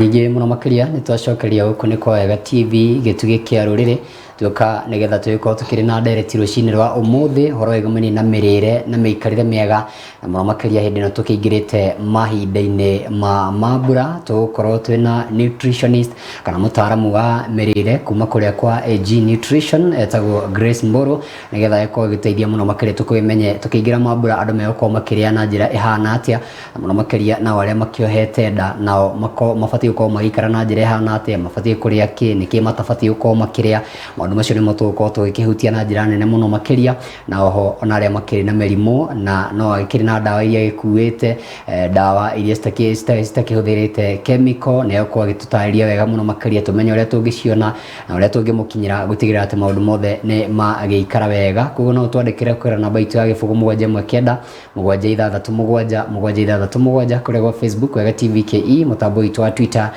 Ningĩ mũno makĩria nĩ twacokeria gũkũ nĩ kwa Wega TV gĩtugĩ kĩa rũrĩrĩ tuoka nĩgetha tũgĩkorwo tũkĩrĩ na ndereti rũcinĩ rwa ũmũthĩ horo wĩgũmanie na mĩrĩre na mĩikarĩre mĩega na mũno makĩria hĩndĩ ĩno tũkĩingĩrĩte mahinda-inĩ ma mambura tũgũkorwo twĩna nutritionist kana mũtaaramu wa mĩrĩre kuma kũrĩa kwa AG Nutrition etagwo Grace Mburu nĩgetha agĩkorwo agĩteithia mũno makĩria tũkĩmenye tũkĩingĩra mambura andũ megũkorwo makĩrĩa na njĩra ĩhana atĩa na mũno makĩria nao arĩa makĩohete nda nao mabatiĩ gũkorwo magĩikara na njĩra ĩhana atĩa mabatiĩ kũrĩa kĩ nĩkĩ matabatiĩ gũkorwo makĩrĩa maũndũ macio nĩmo tũgũkorwo tũgĩkĩhutia na njĩra nene mũno makĩria na oho ona arĩa makĩrĩ na mĩrimũ na no agĩkĩrĩ na ndawa iria gĩkuĩte ndawa iria citakĩhũthĩrĩte chemical nĩyo gũkorwo agĩtũtarĩria wega mũno makĩria tũmenye ũrĩa tũngĩciona na ũrĩa tũngĩmũkinyĩra gũtigĩrĩra atĩ maũndũ mothe nĩ magĩikara wega koguo no twandĩkĩre kwĩra namba itũ ya gĩbũgũ 719 767 kũrĩa gwa Facebook Wega TV KE mũtambo witũ wa Twitter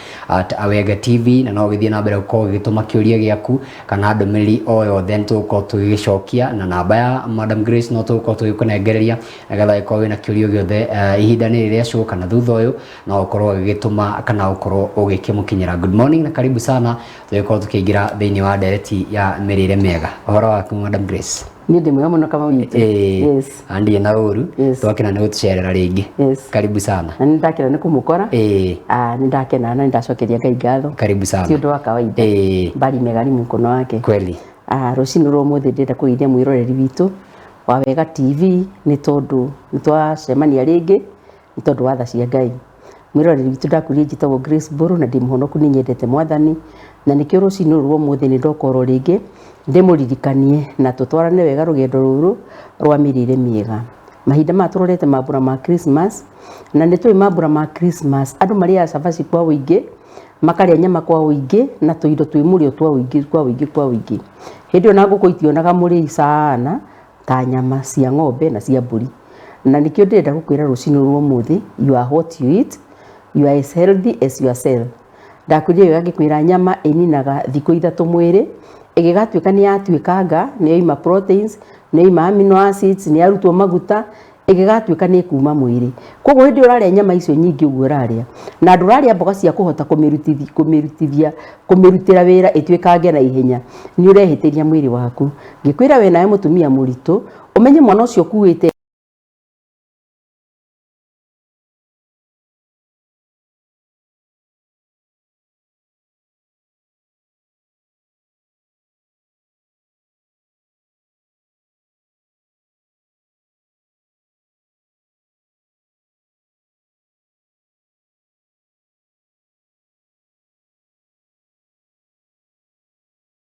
@Wega TV na no gĩthiĩ na mbere gũkorwo gĩgĩtũma kĩũria gĩaku kana ndũmĩrĩri o yothe tũgũkorwo tũgĩgĩcokia na namba ya Madam Grace no tũgũkorwo tũgĩkũnengereria nĩgetha ĩkorwo wĩna kĩũria gĩothe ihinda-inĩ rĩrĩa cũ kana thutha ũyũ no ũkorwo ũgĩgĩtũma kana ũkorwo ũgĩkĩmũkinyĩra. Good morning na karibu sana tũgĩkorwo tũkĩingĩra thĩinĩ wa ndereti ya mĩrĩre mĩega. Ũhoro waku Madam Grace? Ni ndĩ mwega mũno kama witũ. Yes. Andi na ũru twakena nĩ gũtũcerera rĩngĩ. Karibu sana. Na ndakena nĩ kũmũkora. Nĩ ndakena na ndacokeria Ngai ngatho. Karibu sana. Ti ũndũ wa kawaida. Bali megari mkono wake. Kweli. Rũcinĩ rwa ũmũthĩ ndĩrenda kũgeithia mwĩroreri witũ wa Wega TV nĩ tondũ nĩ twacemania rĩngĩ nĩ tondũ wa tha cia Ngai. Mwĩroreri witũ ndakwĩrire njĩtagwo Grace Mburu na ndĩ mũhonoku nĩ nyendete Mwathani na nĩkĩo rũcinĩ rwa ũmũthĩ nĩ ndokorwo rĩngĩ ndĩmũririkanie na tũtwarane wega rũgendo rũrũ rwa mĩrĩre mĩega. Mahinda maya tũrorete mambura ma Christmas na nĩ tũĩ mambura ma Christmas andũ marĩaga cabaci kwa ũingĩ makarĩa nyama kwa ũingĩ na tũindo twĩ mũrĩo kwa ũingĩ. Hĩndĩ ona ngũkũ itionaga mũrĩi sana ta nyama cia ng'ombe na cia mbũri na nĩkĩo ndĩrenda gũkwĩra rũcinĩ rwa ũmũthĩ you are what you eat, you are as healthy as your cell. Ndakwĩrire wega ngĩkwĩra nyama ĩninaga thikũ 3 mwĩrĩ ĩgĩgatuĩka nĩ yatuĩkanga nĩ yoima proteins nĩ yoima amino acids nĩ yarutwo maguta ĩgĩgatuĩka nĩ kuma mwĩrĩ. Koguo hĩndĩ ũrarĩa nyama icio nyingĩ ũguo ũrarĩa na ndũrarĩa mboga cia kũhota kũmĩrutĩra wĩra ĩtuĩkange na ihenya nĩ ũrehĩtĩria mwĩrĩ waku. Ngĩkwĩra we nawe mũtumia mũritũ ũmenye mwana ũcio kuĩte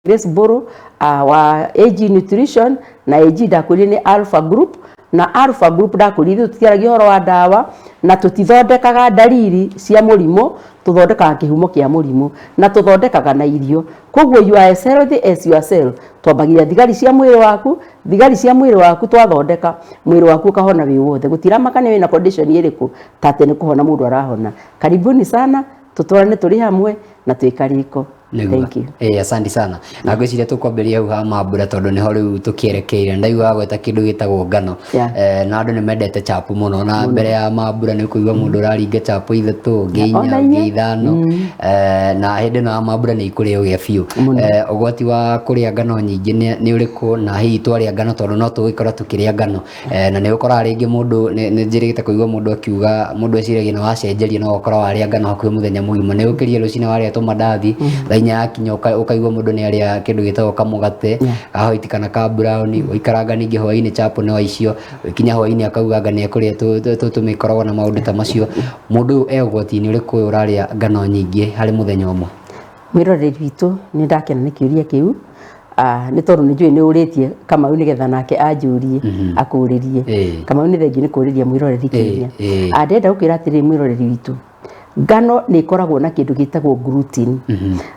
Grace Mburu wa AG Nutrition na AG ndakwĩrire nĩ Alpha Group na Alpha Group ndakwĩrire tũtiaragia ũhoro wa ndawa na tũtithondekaga dalili cia mũrimũ tũthondekaga kĩhumo kĩa mũrimũ na tũthondekaga na irio. Koguo you are as healthy as yourself. Twambagia thigari cia mwĩrĩ waku twathondeka mwĩrĩ waku ũkahona wĩ wothe gũtiramaka nĩ wĩna condition ĩrĩkũ ta atĩ nĩ kũhona mũndũ arahona. Karibuni sana tũtwarane tũrĩ hamwe na twĩkarĩko. Thank you. Asante sana. Na ngwĩciria tũkwambĩrĩria hau ha mambura tondũ nĩho rĩu tũkĩerekeire ndaigua gweta kĩndũ gĩtagwo ngano na andũ nĩ mendete chapu mũno na mbere ya mambura nĩ kũigua mũndũ ũraringa chapu 3 ũngĩ 4 ũngĩ 5 na hĩndĩ ĩno ya mambura nĩ ikũrĩa ũgĩa biũ. Ũgwati wa kũrĩa ngano nyingĩ nĩ ũrĩkũ na hihi twarĩa ngano tondũ no tũgĩkora tũkĩrĩa ngano na nĩ ũkoraga rĩngĩ mũndũ nĩ njĩrĩgĩte kũigua mũndũ akiuga mũndũ eciragia nĩ wacenjeria no ũkora warĩa ngano hakuhĩ mũthenya mũgima nĩ ũkĩrie rũcinĩ warĩa tũmandathi thainya yakinya ũkaigua mũndũ nĩ arĩa kĩndũ gĩtagwo kamũgate kahoiti kana ka brown ũikaranga ningĩ hwainĩ chapo no icio ũkinya hwainĩ akauganga nĩ ekũrĩa tũmĩkoragwo na maũndũ ta macio. Mũndũ ũgwati-inĩ ũrĩkũ ũrarĩa ngano nyingĩ harĩ mũthenya ũmwe? Mwĩroreri witũ nĩ ndakena nĩ kĩũria kĩu nĩ tondũ nĩ njũĩ nĩ ũrĩtie Kamau nĩgetha nake anjũrie akũrĩrie. Kamau nĩ thengiũ nĩ kũrĩria mwĩroreri kĩũria. Ndĩrenda gũkwĩra atĩrĩ mwĩroreri witũ ngano nĩ ikoragwo na kĩndũ gĩtagwo gluten.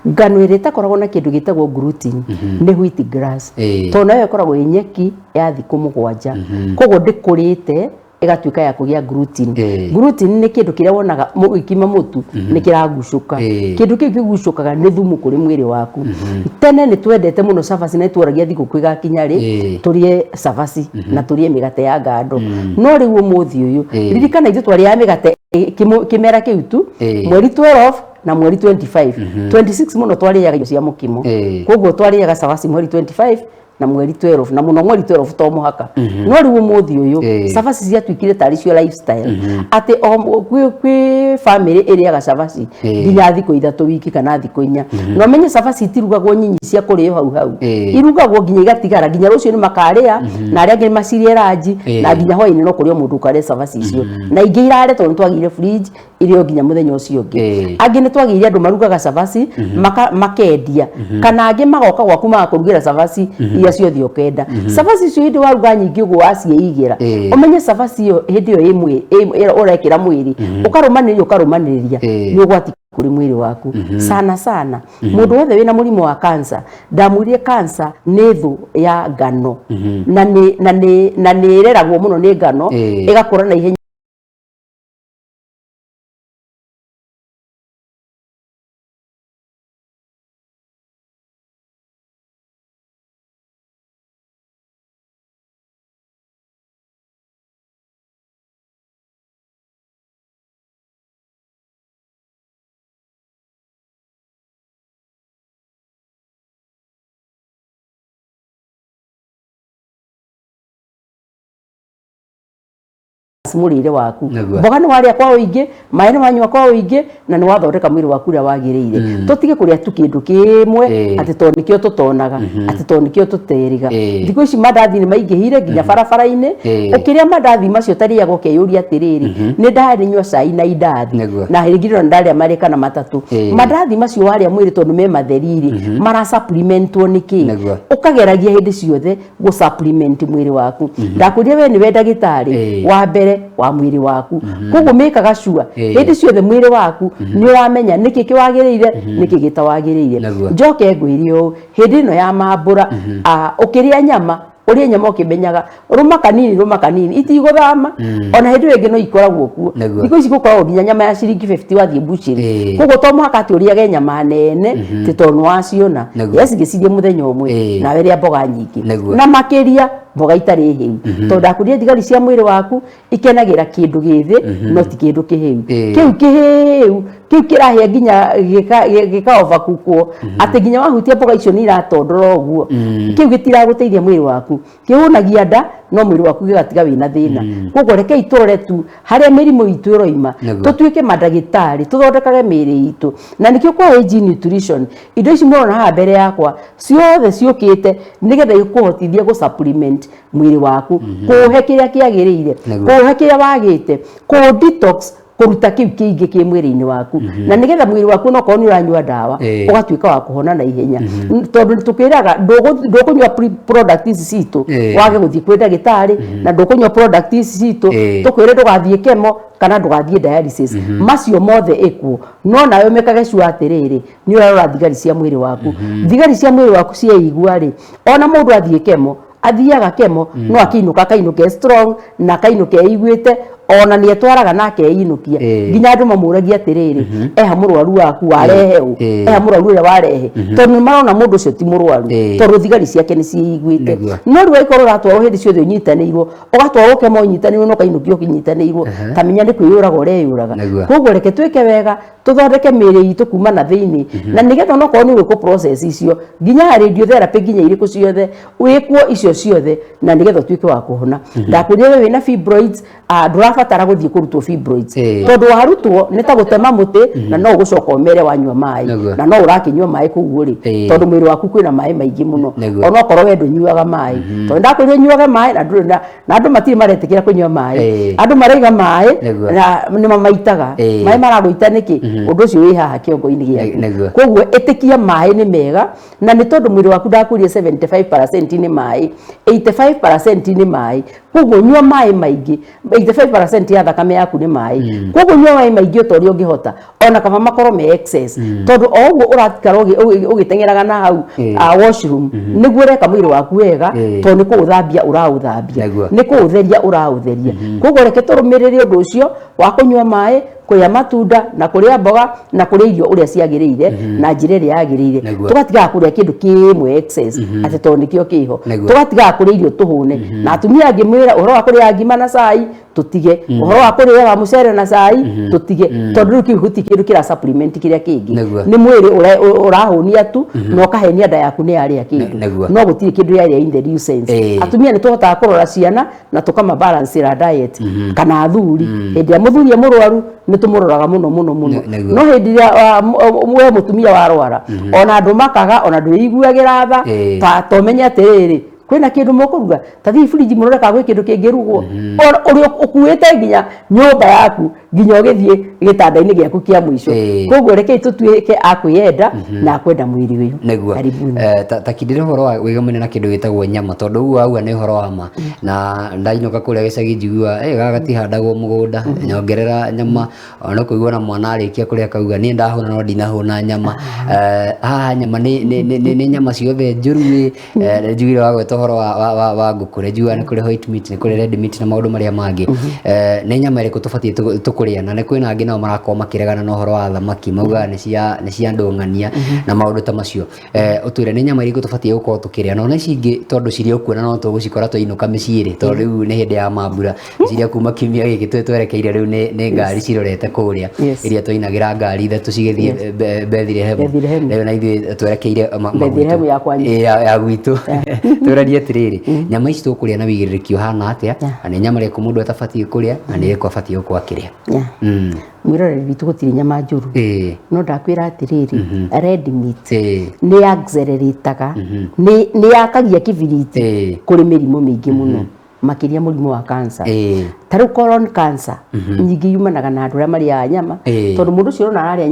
Ngano ĩrĩa ĩtakoragwo na kĩndũ gĩtagwo gluten nĩ wheat grass tondũ nayo ĩkoragwo ĩ nyeki ya thikũ 7. Koguo ndĩkũrĩte ĩgatuĩka ya kũgĩa gluten. Gluten nĩ kĩndũ kĩrĩa wonaga mũgĩkima mũtu nĩ kĩragucũka. Kĩndũ kĩu kĩgucũkaga nĩ thumu kũrĩ mwĩrĩ waku. Tene nĩ twendete mũno cabaci na tworagia thikũ igakinya rĩ tũrĩe cabaci na tũrĩe mĩgate ya ngando. No rĩu ũmũthĩ ũyũ ririkana ithuĩ twarĩaga mĩgate kĩmera kĩu tu mweri 12 na mweri 25 26 muno twariaga irio cia mukimo koguo twariaga cabaci mweri 25 na mweri 12 na muno mweri 12 to muhaka no riu muthi uyu cabaci cia twikire tari cio lifestyle ati kwi family iriaga cabaci nginya thiko 3 wiki kana thiko 4 no menye cabaci itirugagwo nyinyi cia kurio hau irugagwo nginya igatigara nginya rucio ni makaria na aria angi macirie ranji na nginya hwaini no kurio mundu kare cabaci icio na ingi irare tondu twagire fridge irio nginya muthenya ucio ungi angi ni twagire andu marugaga cabaci makendia kana angi magoka gwaku magakurugira cabaci ciothe ukenda cabaci cio hindi waruga nyingi uguo acieigera umenye cabaci iyo hindi iyo imwe urekira mwiri ukarumaniria ni ugwati kuri mwiri waku sana mundu wothe wina murimo wa cancer ndamwirie cancer ni thu ya ngano na ni reragwo muno ni ngano igakura na ihenya murire waku mboga ni waria kwa uingi mai ni wanywa kwa uingi na ni wathondeka mwiri waku ria wagiriire tutige kuria tu kindu kimwe ati to nikio tutonaga ati to nikio tuteriga thiko ici mandathi ni maingihire nginya barabara-ini ukiria mandathi macio tariaga ukeyuria atiriri ni ndari nywa cai na indathi na hirigiro ndari amarika na matatu mandathi macio waria mwiri tondu me matheriri mara supplementwo niki ukageragia hindi ciothe go supplement mwiri waku ndakuria we ni we ndagitari wa mbere wa mwiri waku koguo mekaga sure hindi ciothe mwiri waku ni uramenya niki kiwagiriire niki gitawagiriire njoke ngwirio hindi no ya mambura ukiria nyama uria nyama ukimenyaga ruma kanini itiguthama ona hindi wingi no ikoragwo kuo thiko ici gukoragwo nginya nyama ya ciringi 50 wathie buchiri koguo to muhaka ati uriage nyama nene ti tonu waciona yes gicirie muthenya umwe na weria mboga nyingi na makiria mboga itari hiu tondu ndakuria thigari cia mwiri waku ikenagira kindu githi no ti kindu kihiu kiu kirahia nginya gika overcookwo ati nginya wahutia mboga icio ni iratondora uguo kiu gitiraguteithia mwiri waku kiunagia nda no mwiri waku gigatiga wina thina koguo reke iturore tu haria mirimo itu iroima tutuike madagitari tuthondekage miri itu na nikio kwa Age Nutrition indo ici murona ha mbere yakwa ciothe ciukite nigetha ikuhotithia go supplement mwiri waku kuhe kiria kiagiriire kuhe kiria wagite ku detox kuruta kiu kiingi ki mwiri-ini waku na nigetha mwiri waku no koni uranyua dawa ugatuika wa kuhona na ihenya tondu tukiraga ndukunywa product ici citu wage guthii kwi ndagitari na ndukunywa product ici citu tukwire ndugathie kemo kana ndugathie dialysis macio mothe ikuo no nawe mekage sure atiriri ni urarora thigari cia mwiri waku thigari cia mwiri waku cieigua ri ona mundu athie kemo athiaga kemo no akainuke strong na kainuke eiguite ona ni etwaraga nake einukia nginya andu mamuragia atiriri eha murwaru waku warehe eha murwaru uria warehe tondu marona mundu ucio ti murwaru tondu thigari ciake ni ciiguite no riu ikorwo ratwarwo hindi ciothe unyitanirwo ugatwarwo kemo unyitanirwo no kainukio kinyitanirwo kamenya ni kwiyuraga ureyuraga koguo reke twike wega tuthondeke miri itu kuma na thiini na nigetha no korwo ni wiku process icio nginya radiotherapy nginya iriku ciothe wikwo icio ciothe na nigetha twike wa kuhona ndakuria we wina fibroids ndurabatara guthie kurutwo fibroids tondu warutwo ni ta gutema muti na no ugucoka umere wanyua mai na no urakinyua mai kuguo ri tondu mwiri waku kwina mai maingi muno ona korwo we ndunyuaga mai tondu ndakuria nyuaga mai na andu matiri maretikira kunyua mai andu maraiga mai na ni mamaitaga mai maraguita niki undu ucio wi haha kiongo-ini giaku koguo itikia mai ni mega na ni tondu mwiri waku ndakuria 75% ni mai 85% ni mai koguo nyua mai maingi 85% ya thakame yaku ni mai koguo nyua mai maingi utoria ungihota ona kama makoro me excess tondu oguo uratikara ugitengeraga na hau washroom niguo reka mwiri waku wega tondu ni kuuthambia uraũthambia ni kuutheria uraũtheria koguo reke turumirire undu ucio wa kunyua mai kuya matunda na kuria mboga na kuria irio uria ciagirire na njira iria yagirire tugatiga kuria kindu kimwe excess ati to nikio kiho tugatiga kuria irio tuhune na atumia angimwira uhoro wa kuria ngima na cai tutige uhoro wa kuria mucere na cai tutige tondu kihuti kindu kira supplement kiria kingi ni mwiri urahunia tu no kahenia nda yaku ni aria kindu no gutiri kindu yaria in the real sense atumia ni tuhota kurora ciana na tukama balance ra diet kana athuri hindi ya muthuri murwaru ni tumuroraga muno no hindi ya mwe mutumia warwara ona andu makaga ona ndu iguagira tha to menya atiriri kwina kindu mokuruga tathi fridge muroreka gwe kindu kingirugwo uri ukuite nginya nyumba yaku nginya ugithie gitanda-ini giaku kia mwisho koguo reke tutuike akwiyenda na akwenda mwiri uyu karibuni takindire horo wa wigamane na kindu gitagwo nyama tondu u auga ni horo wa ma na ndainuka kuria gicagi njigua gaga tihandagwo mugunda nyongerera nyama ona kuigua na mwana arikia kuria kauga ni ndahuna no ndinahuna nyama nyama ni nyama ciothe njuru ni njugire wa gweta horo wa ngukure njua ni kuri white meat ni kuri red meat na maundu maria mangi ni nyama iriku tubatie tukuria na ni kwina angi nao marako makiregana no horo wa thamaki mauga ni cia ndongania na maundu ta macio utwire ni nyama iriku tubatie gukorwo tukiria no ici ingi tondu ciri okuona no tugucikora twinuka miciiri tondu riu ni hindi ya mambura ciria kuma kimia giki twerekeire riu ni ngari cirorete kuria iria twainagira ngari ithatu cigithie Bethlehem riu na ithuĩ twerekeire Bethlehem ya gwitu turarie atiriri nyama ici tukuria na wigiriki uhana atia na ni nyama iriku mundu atabatie kuria na ni iriku abatie gukorwo akiria mwiroreri witu gutiri nyama njuru no ndakwira atiriri red meat ni accelerataga ni yakagia kibiriti kuri mirimo mingi muno makiria murimu wa cancer taru colon cancer nyingi yumanaga na andu aria maria nyama tondu mundu cio na araria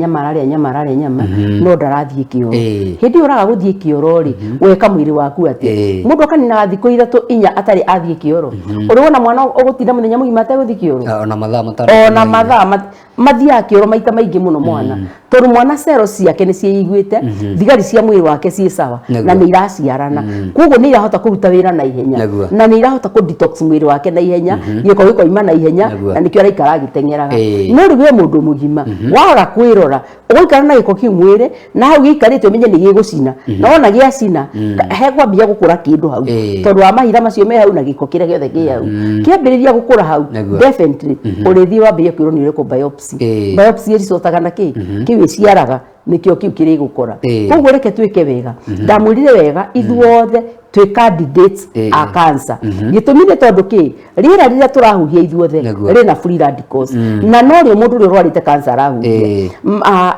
nyama no ndarathie kioro hindi uraga guthie kioro ri weka mwiri waku ati mundu akanina thikũ 3-4 atari athie kioro uri wona mwana ugutinda muthenya mugima ateguthie kioro ona mathaa mathia kioro maita maingi muno mwana tondu mwana cero ciake ni ciiguite thigari cia mwiri wake ci sawa na ni iraciarana koguo ni irahota kuruta wira na ihenya na ni irahota ku detox mwiri wake na ihenya giko ima na ihenya na nikio araikara agiteng'eraga no riwe mundu mugima wara kwirora ugoikara na giko kiu mwiri na hau gikarite umenye ni gigucina na wona giacina hegwa mbia gukura kindu hau tondu wa mahira macio me hau na giko kiria giothe gi hau kiambiriria gukura hau definitely urithi wa mbia kwiro ni uriku biopsy iricotaga na kiu iciaraga nikio kiu kiri gukora koguo reke twike wega ndamwirire wega ithuothe twi candidates a cancer gitumire tondu ki rira rira turahuhia ithuothe rina free radicals na no ri mundu ri urwarite cancer arahuhia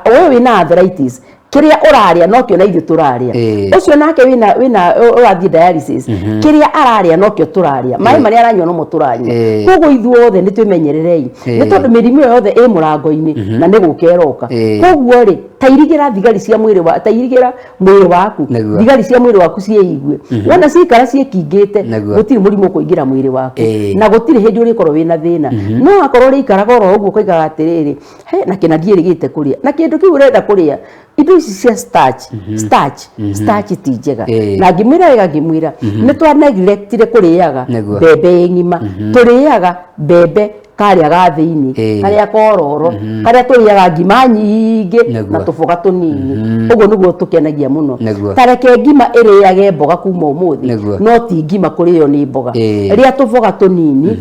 wewe wina arthritis kiria uraria no kio na ithu turaria ucio nake wina urathie dialysis kiria araria no kio turaria mai mari aranywa no muturanye koguo ithuothe ni twimenyererei ni tondu mirimo yothe e murango-ini na ni gukeroka koguo ri tairigira thigari cia mwiri wa tairigira mwiri waku thigari cia mwiri waku cieigue wona cikara ciekingite gutiri murimo kuingira mwiri waku na gutiri hindi uri korwo wina thina no akorwo ri ikara goro uguo koigaga atiriri na kina ndierigite kuria na kindu kiu urenda kuria indo ici cia starch ti njega na ngimwira wega ngimwira ni twa neglectire kuriaga mbembe ng'ima turiaga mbembe karia ga thiini karia kororo karia turiaga ngima nyingi na tuboga tunini uguo niguo tukenagia muno tareke ngima iriage mboga kuma umuthi no ti ngima kurio ni mboga ria tuboga tunini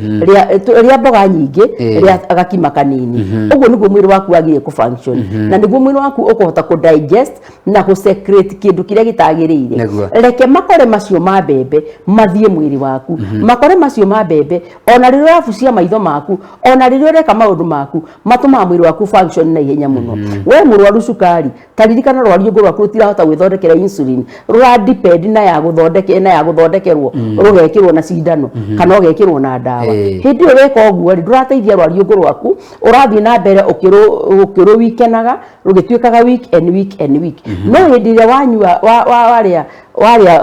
ria mboga nyingi ria agakima kanini uguo niguo mwiri waku agie ku function na niguo mwiri waku ukuhota ku digest na ku secrete kindu kiria gitagirire reke makore macio ma mbembe mathie mwiri waku makore macio ma mbembe ona riria rafucia maitho maku ona riria reka maundu maku matuma mwiri waku function na ihenya muno we murwaru cukari taririkana rwario ngoro waku tirahota gwithondekera insulin rwa depend na ya guthondekerwo rugekirwo na cindano kana ugekirwo na dawa hindi yo weka oguo ndurateithia rwario ngoro waku urathie na mbere ukiro wikenaga rugituikaga week and week no hindi ria wanyua waria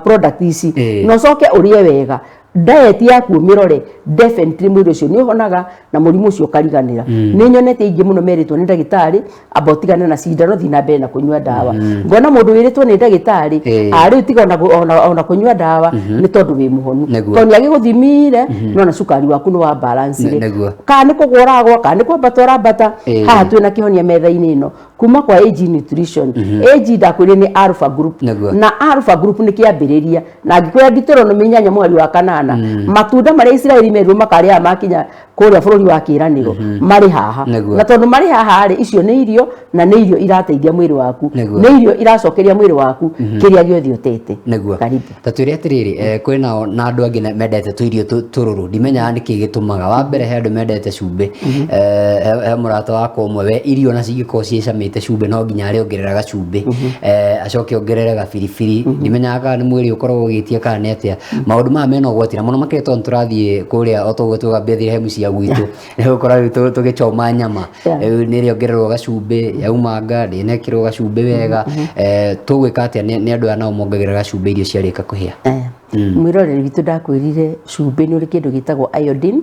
product ici no coke urie wega diet yaku mirore definitely mwiri ucio ni uhonaga na murimu ucio kariganira ni nyonete ingi muno meritwo ni ndagitari abotigana na cindano thina mbere na kunywa dawa ngona mundu wiritwo ni ndagitari ari utiga ona kunywa dawa ni tondu wi muhonu to ni agiguthimire no na cukari waku ni wa balance ka ni kugoragwo ka ni kwambatora bata haha twina kihonia metha-ini ino kuma kwa AG Nutrition AG ndakwire ni Alpha Group na Alpha Group ni kiambiriria na ngikwira Deuteronomy 8 mweri wa kanana matunda maria Israeli meru makaria makinya kuria bururi wa kiraniro mari haha na tondu mari haha ri icio ni irio na ni irio irateithia mwiri waku ni irio iracokeria mwiri waku kiria giothe utete karibu tatwire atiriri kwina na andu angi mendete tu irio tururu ndimenya ni ki gitumaga wa mbere he andu mendete cumbi he murata wakwa umwe we irio na cigiko ciecamite cumbi no nginya ari ongerera gacumbi acoke ongerere gabiribiri ndimenyaga ni mwiri ukorwo ugitie kana ni atia maundu ma mena ugwati na muno maketo nturathie kuria otogwe tugambethire hemu cia gwitu ni gukora tugicoma nyama ni ri ongererwo gacumbi yaumanga ni nekirwo gacumbi wega tugwika atia ni andu ana mongagera gacumbi irio ciarika kuhia mwiroreri witu ndakwirire cumbi ni uri kindu gitagwo iodine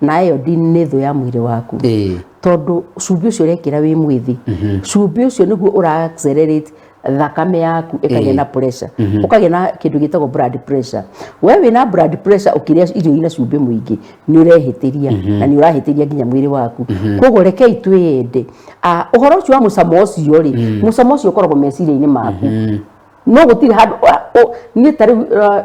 na iodine ni thu ya mwiri waku tondu cumbi ucio urekira wi mwithi cumbi ucio niguo ura accelerate thakame yaku ikagĩa na pressure ukagĩa na kindu gitagwo blood pressure we wina blood pressure ukiria irio ina cumbi mwingi ni urehitiria na ni urahitiria nginya mwiri waku koguo rekei twende uhoro ucio wa mucamo ucio ri mucamo ucio ukoragwo meciria-ini maku no gutiri handu ni tari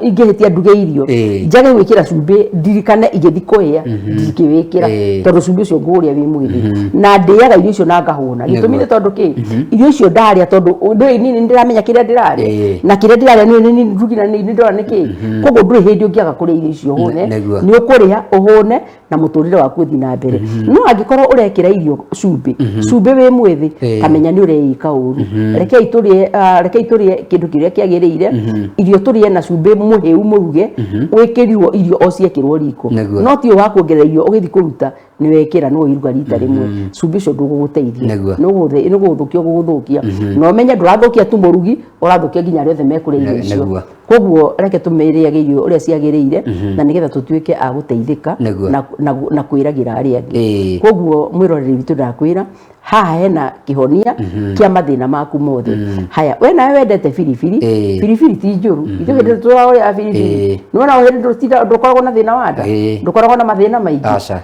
ingihitia nduge irio njage gwikira cumbi ndirikane igithi kuhia ndikiwikira tondu cumbi ucio nguria wi mwiri na ndiaga irio icio na ngahuna gitumire tondu ki irio icio ndaria tondu ndui nini ndiramenya kiria ndiraria na kiria ndiraria ni ndugi na ni ndora niki koguo nduri hindi ungiaga kuria irio icio hune ni ukuria uhune na muturire waku uthi na mbere no angikorwo urekira irio cumbi wi mwithi kamenya ni ureika uru rekei turie kindu kiria kiagiriire irio turie na cumbi muhiu muruge wikirirwo irio o ciekirwo riko no ti wa kuongerera irio ugithi kuruta ni wekira no iruga rita rimwe cumbi ucio nduguguteithia no guthukia guguthukia no menya ndurathukia tu murugi urathukia nginya riothe mekuria irio icio koguo reke tumeire irio uria ciagiriire na nigetha tutuike a guteithika na kwiragira ari angi koguo mwiroreri witu ndakwira haha hena kihonia kia mathina maku mothe haya we nawe wendete biribiri ti njuru ithu hindi turaoya biribiri nona hindi ndukoragwo na thina wa nda ndukoragwo na mathina maingi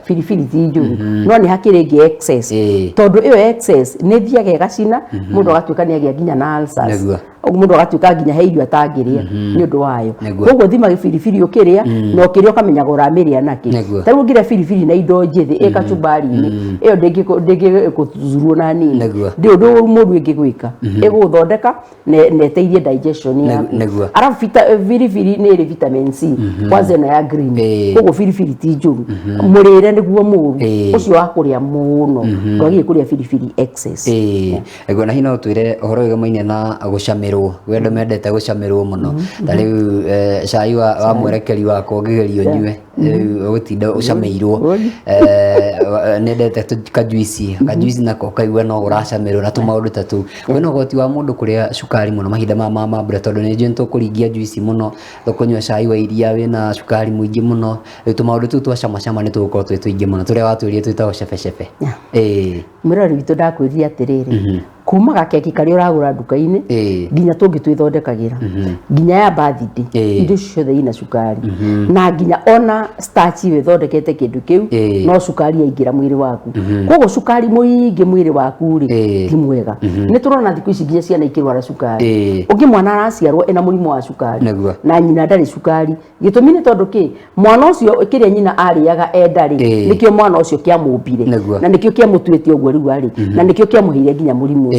biribiri ti njuru no ni hakiri ngi excess tondu iyo excess ni thiaga gacina mundu agatuika ni agia nginya na ulcers mundu agatuika nginya he irio atangiria ni undu wayo koguo thima biribiri ukiria no kiria ukamenyaga uramiria naki taru ngira biribiri na indo njithi ikachumbari-ini iyo ndingikuzuruo na nini ndi undu mundu ingigwika iguthondeka na eteithie digestion yaku arafu biribiri ni iri vitamin C kwanza ino ya green koguo biribiri ti njuru murire niguo muru ucio wa kuria muno ndwagire kuria biribiri excess ego na hino twire uhoro wigamaine na gucamirwo wendo mendete gucamirwo muno ta riu cai wa mwerekeri wako ngigerio nyue utinda ucameirwo nendete kajuici nako kaigua no uracamirwo na tumaundu tatu wena goti wa mundu kuria cukari muno mahinda ma mbura tondu ni njui tukuringia juici muno tukunywa cai wa iria wina cukari mwingi muno tumaundu tu twacama ni tugukorwo twi twingi muno turia watwirie twitagwo cepe mwirori witu ndakwiriria atiriri kuma gakeki karia uragura nduka-ini nginya tungi twithondekagira nginya ya birthday indo ciothe ina cukari na nginya ona starch withondekete kindu kiu no cukari yaingira mwiri waku koguo cukari muingi mwiri waku ri ti mwega ni turona thiku ici nginya ciana ikirwara cukari ungi mwana araciarwo ena murimu wa cukari na nyina ndari cukari gitumi ni tondu ki mwana ucio kiria nyina ariaga endari nikio mwana ucio kiamumbire na nikio kiamutuitie uguo riu ari na nikio kiamuhire nginya murimu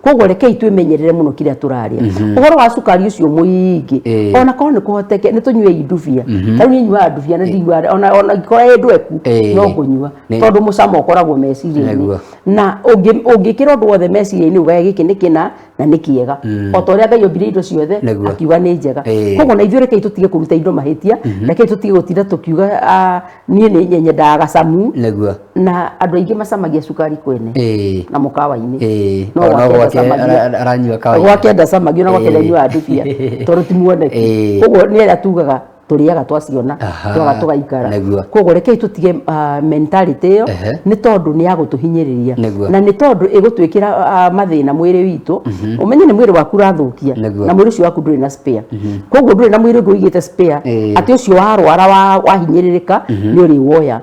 koguo rekei twimenyerere muno kiria turaria uhoro wa cukari ucio muingi ona korwo ni kuhoteke ni tunywe induvia tari ni nywa nduvia na ndigwa ona ikora ndweku no kunywa tondu mucamo ukoragwo meciria-ini na ungikira undu wothe meciria-ini ugae giki ni kina na ni kiega o ta uria Ngai ombire indo ciothe akiuga ni njega koguo na ithuĩ rekei tutige kuruta indo mahitia rekei tutige gutinda tukiuga nie ni nyendaga gacamu na andu aingi macamagia cukari kwene na mukawa-ini no aranyua kawaida gwake ndacamagia na gwake ndanyua ndubia tondu ti muoneki koguo ni aria tugaga turiaga twaciona twaga tugaikara koguo rekei tutige mentality iyo ni tondu ni agutuhinyiriria na ni tondu igutwikira mathina mwiri witu umenye ni mwiri waku rathukia na mwiri ucio waku nduri na spare koguo nduri na mwiri nguigite spare ati ucio warwara wahinyiririka ni uri woya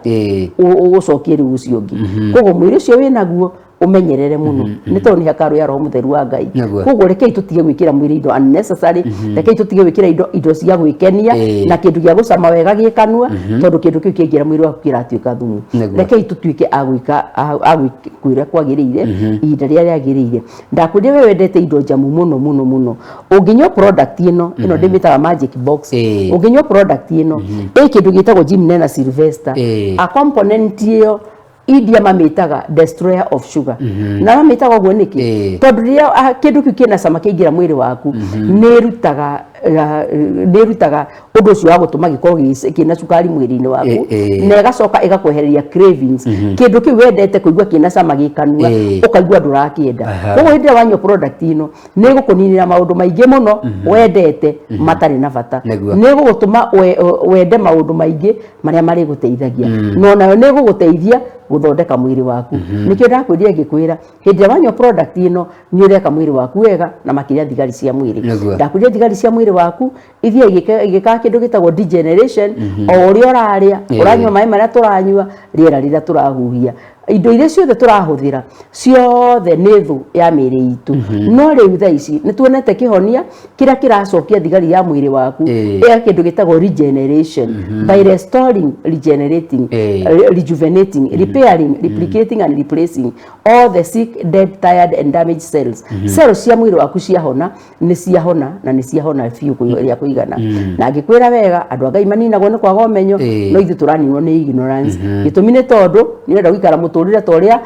ugucokie riu ucio ungi koguo mwiri ucio winaguo umenyerere muno ni tondu ni hakaru ya roho mutheru wa Ngai koguo rekei tutige gwikira mwiri indo unnecessary rekei tutige gwikira indo cia gwikenia na kindu gia gucama wega gikanua tondu kindu kiu kingira mwiri waku kiratuika thumu rekei tutuike agwikuira kwagirire ihinda ria riagirire ndakwire we wendete indo njamu muno unginywa product ino ndimitaga magic box unginywa product ino kindu gitagwo Jim Nena Sylvester a component iyo India mamitaga destroyer of sugar na mamitaga uguo niki tondu ria kindu kiu kina cama kiingira mwiri waku nirutaga undu ucio wa gutuma gikorwo kina cukari mwiri-ini waku na igacoka igakwehereria cravings kindu kiu wendete kuigua kina cama gikanua ukaigua ndurakienda koguo hindi wanywa product ino nigukuninira maundu maingi muno wendete matari na bata nigugutuma wende maundu maingi maria mari guteithagia no nayo niguguteithia guthondeka mwiri waku nikio ndakwiria ngikwira hindi wanywa product ino ni ureka mwiri waku wega na makiria thigari cia mwiri ndakwiria thigari cia mwiri waku ithie igika kindu gitagwo degeneration o uri uraria uranywa mai maria turanywa riera rira turahuhia indo iria ciothe turahuthira ciothe ni thu ya miri itu no riu tha ici ni tuonete kihonia kira kiracokia thigari ya mwiri waku kindu gitagwo regeneration by restoring, regenerating, rejuvenating, repairing, replicating and replacing all the sick, dead, tired and damaged cells. Cells cia mwiri waku ciahona ni ciahona na ni ciahona fiu kuiria kuigana na ngikwira wega andu Ngai maninagwo ni kwaga umenyo no ithu turaninwo ni ignorance gitumi ni tondu ni wenda gwikara muturire toria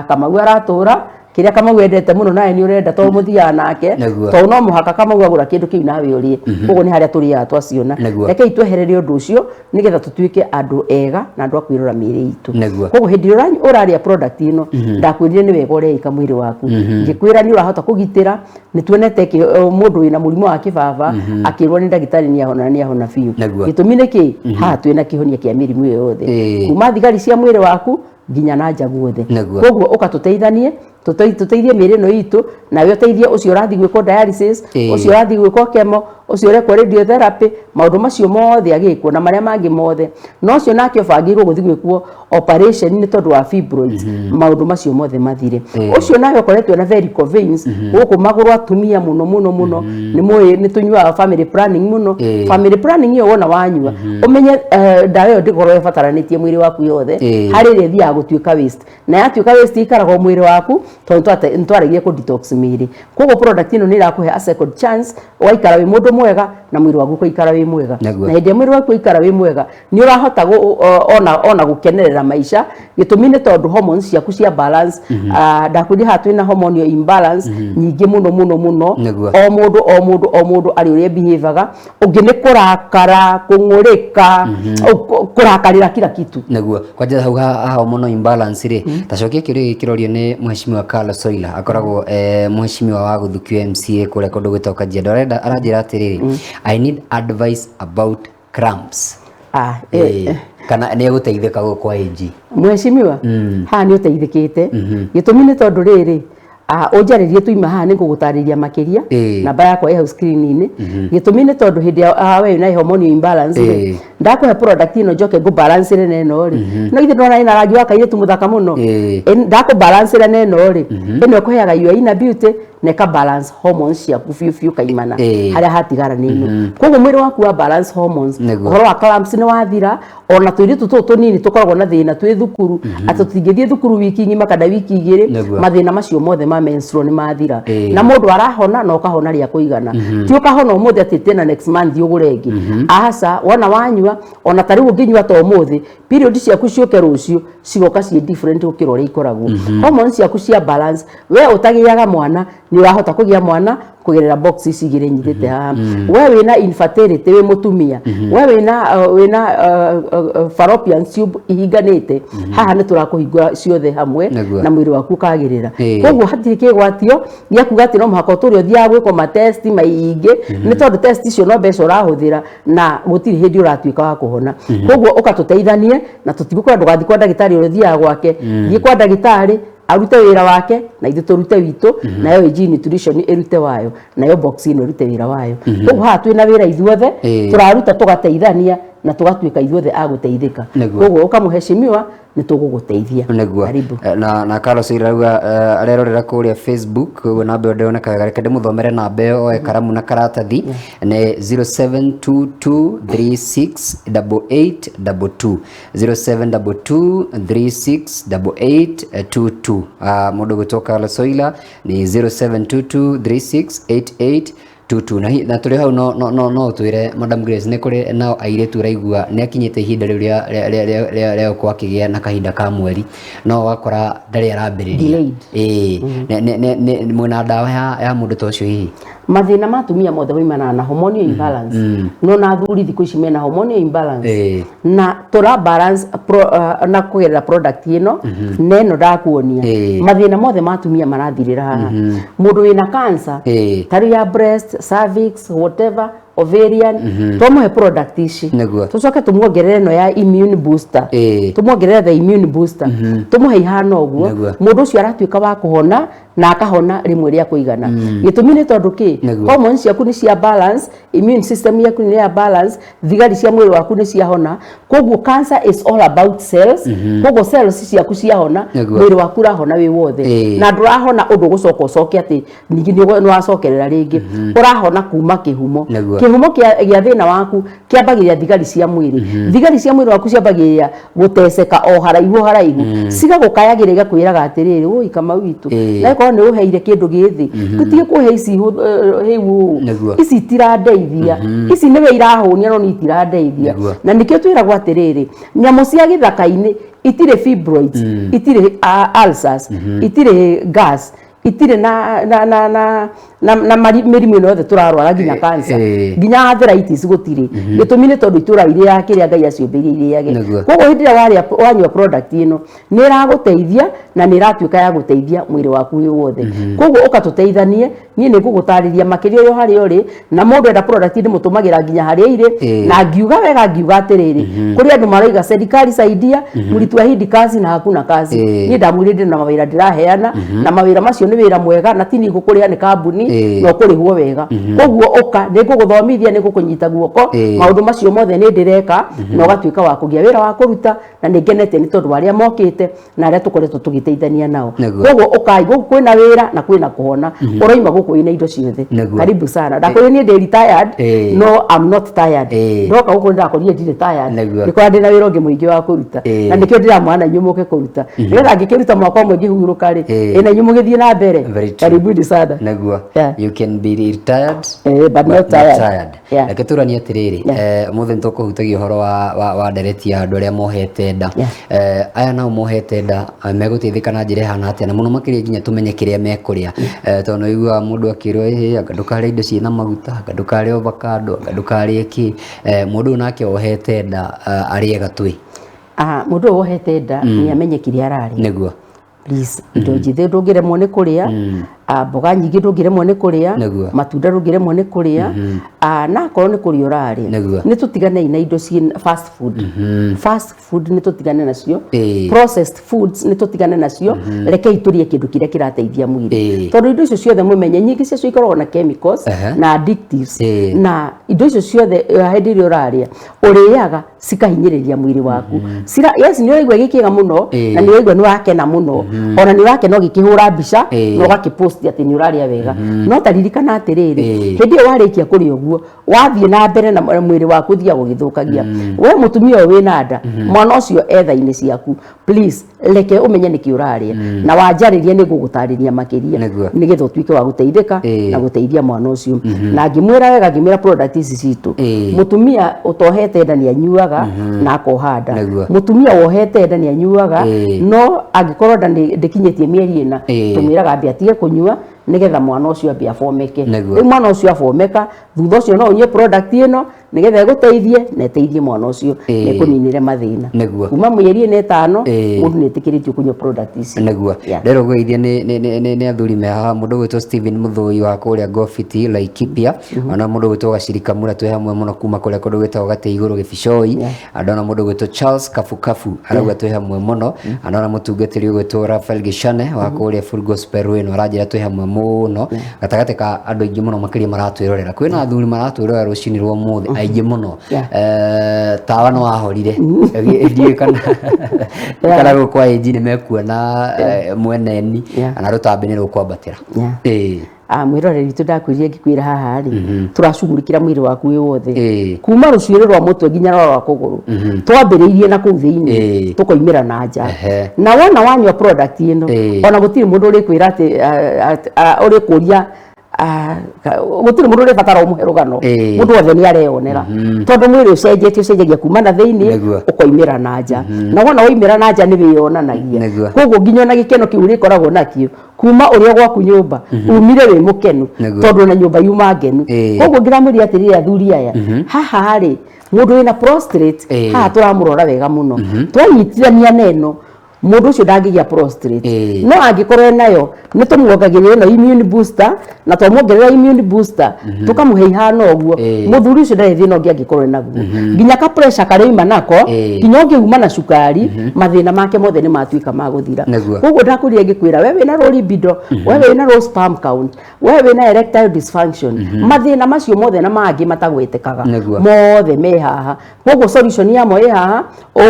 Kamau aratura kiria Kamau wendete muno nae ni urenda to muthia nake to no muhaka Kamau agura kindu kiu nawe urie uguo ni haria turiaga twaciona rekei twehererie undu ucio nigetha tutuike andu ega na andu akwirora miri itu koguo hindi uraria product ino ndakwirire ni wega ureika mwiri waku ngikwira ni urahota kugitira ni tuonete mundu wina murimu wa kibaba akirwo ni ndagitari ni ahona fiu gitumi niki twina kihonia kia mirimu yothe kuma thigari cia mwiri waku nginya na nja guothe koguo ukatuteithanie tuteithie miri no itu na we uteithie ucio urathi gwiko dialysis ucio urathi gwiko chemo ucio urekwo radiotherapy maundu macio mothe agikwo na maria mangi mothe no ucio nake ubangirwo guthi gwikwo operation ni tondu wa fibroids maundu macio mothe mathire ucio nawe ukoretwo na varicose veins guku maguru atumia muno ni tunywa family planning muno family planning iyo wona wanywa umenye dawa yo ndigoro yabataranitie mwiri waku yothe hari ri thia gutuika waste na yatuika waste ikarago mwiri waku tondu ntwaragie ku detox miri koguo product ino ni irakuhe a second chance waikara wi mundu mwega na mwiri waku kuikara wi mwega na hindi mwiri waku kuikara wi mwega ni urahota ona gukenerera maisha gitumi ni tondu hormones ciaku cia balance ndakwiri hatu ina hormone imbalance nyingi muno o mundu ari uri behaviorga ungi ni kurakara kungurika kurakarira kila kitu naguo kwanja hau ha hormone imbalance ri tacokie kirorio ni mheshimiwa Carlos Soila akoragwo mheshimiwa wa guthukio MCA kule kundu gwitoka Kajiado aranjira atiriri I need advice about cramps kana ni guteithika kwa AG mheshimiwa ha ni uteithikite gitumi ni tondu riri ujaririe tuima ha ningugutariria makiria namba yakwa ya screen-ini gitumi ni tondu hindi we na hormone imbalance ndakuhe product ino njoke go balance ire neno ri no ithe ndona ina rangi wa kaire tu muthaka muno ndaku balance ire neno ri ino kuheaga you ina beauty neka balance hormones ciaku fiu kaimana haria hatigara nino koguo mwiri waku wa balance hormones horo wa cramps ni wathira ona tuiritu tutu nini tukoragwo na thina twi thukuru atutingithie thukuru wiki ngima kana wiki igiri mathina macio mothe ma menstrual ni mathira na mundu arahona na ukahona ria kuigana ti ukahona umuthi ati tena next month ugurengi ahasa wona wanyua ũngĩnyua ona ta rĩu ũngĩnyua ta ũmũthĩ period ciaku ciũke rũciũ cigoka ciĩ different gũkĩra ũrĩa ikoragwo hormones ciaku cia balance we ũtagĩaga mwana nĩ ũrahota kũgĩa mwana kugerera box ici igĩrĩ nyitĩte haha we wĩna infertility wĩ mũtumia we wĩna fallopian tube ihinganĩte haha nĩ tũrakũhingũra ciothe hamwe na mwĩrĩ waku ũkagĩrĩra koguo hatirĩ kĩgwatio gĩa kuga atĩ no mũhaka ũtũre ũthiaga gwĩkwo matest maingĩ nĩ tondũ test icio no mbeca ũrahũthĩra na gũtirĩ hĩndĩ ũratuĩka wa kũhona koguo ũkatũteithanie na tũtigũkwenda ndũgathiĩ kwa ndagĩtarĩ ũrĩa ũthiaga gwake thiĩ kwa ndagĩtarĩ arute wĩra wake na ithuĩ tũrute witũ nayo AG Nutrition ĩrute wayo nayo box ĩno ĩrute wĩra wayo koguo haha twĩna wĩra ithuothe tũraruta tũgateithania na tũgatuĩka ithuothe agũteithĩka koguo ũkamũheshimiwa nĩ tũgũgũteithia karibu na Carlos irauga arerorera kũrĩa Facebook koguo namba ndoneka wega reke ndĩmũthomere namba ĩyo karamu na karatathi nĩ 0722368822 0722368822 mũndũ gũtoka Carlos Oila nĩ 0722368822 na tũrĩ hau no twĩre Madam Grace nĩ kũrĩ nao airĩtu raigua nĩ akinyĩte ihinda rĩu rĩa gũkorwo akĩgĩa na kahinda ka mweri no wakora ndarĩ arambĩrĩria mwĩna ndawa ya mũndũ ta ũcio hihi mathĩna ma atumia mothe moimanaga na hormonal imbalance no na athuri thikũ ici mena hormonal imbalance na tũra balance na kũgerera product ĩno na ĩno ndakuonia mathĩna mothe ma atumia marathirĩra haha mũndũ wĩna cancer tarĩ ya breast cervix whatever ovarian tumuhe product ici tucoke tumuongerere no ya immune booster tumuongerere the immune booster tumuhe ihana uguo mundu ucio aratuika wa kuhona na akahona rimwe ria kuigana gitumi ni tondu ki hormones ciaku ni cia balance immune system yaku ni ya balance thigari cia mwiri waku ni cia hona koguo cancer is all about cells koguo cells ciaku cia hona mwiri waku rahona wi wothe na ndurahona undu gucoka ucoke ati ningi ni wacokerera ringi urahona kuma kihumo kihumo kia thina waku kiambagiria thigari cia mwiri waku ciambagiria guteceka o haraihu siga gukayagira igakwiraga atiriri ui kama witu na iko ni uheire kindu githi gutige kuhe ici hiu ici tiradeithia ici niwe irahunia no ni tiradeithia na nikio twiragwo atiriri nyamu cia githaka-ini itire fibroids itire ulcers itire gas itire na mĩrimũ ĩno yothe tũrarwara nginya cancer nginya arthritis gũtirĩ gĩtũmi nĩ tondũ itũra iria ya kĩrĩa Ngai aciũmbĩirie iriage koguo hĩndĩ ĩrĩa wanyua product ĩno nĩ ĩragũteithia na nĩ ĩratuĩka ya gũteithia mwĩrĩ waku wĩ wothe koguo ũkatũteithanie niĩ nĩ ngũgũtarĩria makĩria yo harĩa ũrĩ na mũndũ enda product nĩ mũtũmagĩra nginya harĩa irĩ na ngiuga wega ngiuga atĩrĩrĩ kũrĩ andũ maraiga serikali saidia mlituahidi kazi na hakuna kazi niĩ ndamwĩrĩte na mawĩra ndĩraheana na mawĩra macio nĩ wĩra mwega na tini gũkũrĩa nĩ kambuni no kũrĩhwo wega koguo ũka nĩ ngũgũthomithia nĩ ngũkũnyita guoko maũndũ macio mothe nĩ ndĩreka na ũgatuĩka wa kũgĩa wĩra wa kũruta na nĩ ngenete nĩ tondũ arĩa mokĩte na arĩa tũkoretwo tũgĩteithania nao koguo ũkai gũkũ kwĩna wĩra na kwĩna kũhona ũroima gũkũ wĩna indo ciothe karibu sana ndakwĩra niĩ ndĩ retired no I'm not tired ndoka gũkũ ndakorire ndirĩ tired nĩ kwa ndĩ na wĩra ũngĩ mũingĩ wa kũruta na nĩkĩo ndĩramwana inyuĩ mũke kũruta nĩgetha ngĩkĩruta mwaka ũmwe ngĩhurũka rĩ ĩna inyuĩ mũgĩthiĩ na mbere karibu sana you can be retired but not tired reke turanie atiriri muthe nitukuhutagia uhoro wa ndereti ya andu aria mohete nda aya nao mohete nda megũteithĩka na njĩra ihana atĩa na mũno makĩria nginya tumenye kĩrĩa mekũrĩa tondũ no igua mũndũ akĩrwo anga ndũkarĩa indo ciĩna maguta anga ndũkarĩa avocado anga ndũkarĩa kĩ mũndũ nake ohete nda arĩe gatwe mũndũ wohete nda nĩ amenye kĩrĩa ararĩa nĩguo please indo njĩthĩ ndũngĩremwo nĩ kũrĩa mboga nyingĩ ndũngĩremwo nĩ kũrĩa matunda ndũngĩremwo nĩ kũrĩa na akorwo nĩ kũrĩa ũrarĩa nĩ tũtigane na indo ci fast food nĩ tũtigane nacio processed foods nĩ tũtigane nacio reke itũrie kĩndũ kĩrĩa kĩrateithia mwĩrĩ tondũ indo icio ciothe mũmenye nyingĩ ciacio ikoragwo na chemicals na additives na indo icio ciothe hĩndĩ ĩrĩa ũrarĩa ũrĩaga cikahinyĩrĩria mwĩrĩ waku yes nĩ ũraigua gĩkĩega mũno na nĩ ũraigua nĩ wakena mũno ona nĩ wakena ũgĩkĩhũra mbica na ũgakĩpost boast ati ni uraria wega no taririkana atiriri hindi yo warikia kuri uguo wathie na mbere na mwiri waku thia gugithukagia we mutumia we na nda mwana ucio etha-ini ciaku please leke umenye niki uraria na wanjaririe ni gugutariria makiria nigetha utuike wa guteithika na guteithia mwana ucio na ngimwira wega ngimwira product ici citu mutumia utohete nda ni anyuaga na akohanda mutumia wohete nda ni anyuaga no angikorwo nda ndikinyitie mieri ina tumiraga ambia tie kunyua nigetha mwana ucio ambia formeke mwana ucio aformeka thutha ucio no unye product ino nigetha guteithie na eteithie mwana ucio nikuninire mathina kuma mieri ina 5 mundu netikiritio kunywa product ici neguo ndero gweithia ni athuri me haha mundu gwitwo Steven Muthui wa kuria Gofiti Laikipia ona mundu gwitwo Gacirika Mura twe hamwe muno kuma kuria kundu gwitwo Gate Iguru Gibicoi andona mundu gwitwo Charles Kafukafu arauga twe hamwe muno andona mutungatiri gwitwo Rafael Gishane wa kuria Full Gospel wino arajira twe hamwe muno gatagate ka andu aingi muno makiria maratwirorera kwina athuri maratwirorera rucini rwa muthi aingi muno tawa no wahorire ndiye kana gukwa injini mekuona mweneni ana rutambi ni rukwambatira mwiroreri tudakwirie ngikwira haha ri turacugurikira mwiri waku wi wothe kuma ruciiri rwa mutwe nginya rwa kuguru twambiriirie na kuu thiini tukoimira na nja na wona wanywa product ino ona gutiri mundu uri kwira ati uri kuria gutiri mundu uri batara umuherugano mundu wothe ni areyonera tondu mwiri ucenjegia kuma na thiini ukoimira na nja na wona waimira na nja ni wiyonanagia koguo nginya na gikeno kiu rikoragwo nakio kuma uria gwaku nyumba umire wi mukenu tondu na nyumba yuma ngenu koguo ngiramuri atiriri athuri aya haha ri mundu wina prostrate haha turamurora wega muno twanyitithania neno mundu ucio ndangigia prostrate no angikorwo nayo ni tumuongagirira no immune booster na tumuongerera immune booster tukamuhe ihana oguo muthuri ucio ndari thina ungi angikorwo naguo nginya ka pressure kareima nako nginya ungiuma na cukari mathina make mothe ni matuika maguthira koguo ndakuria ngikwira wewe na low libido wewe na low sperm count wewe na erectile dysfunction mathina macio mothe na mangi matagwetekaga mothe me haha koguo solution yamo ĩ haha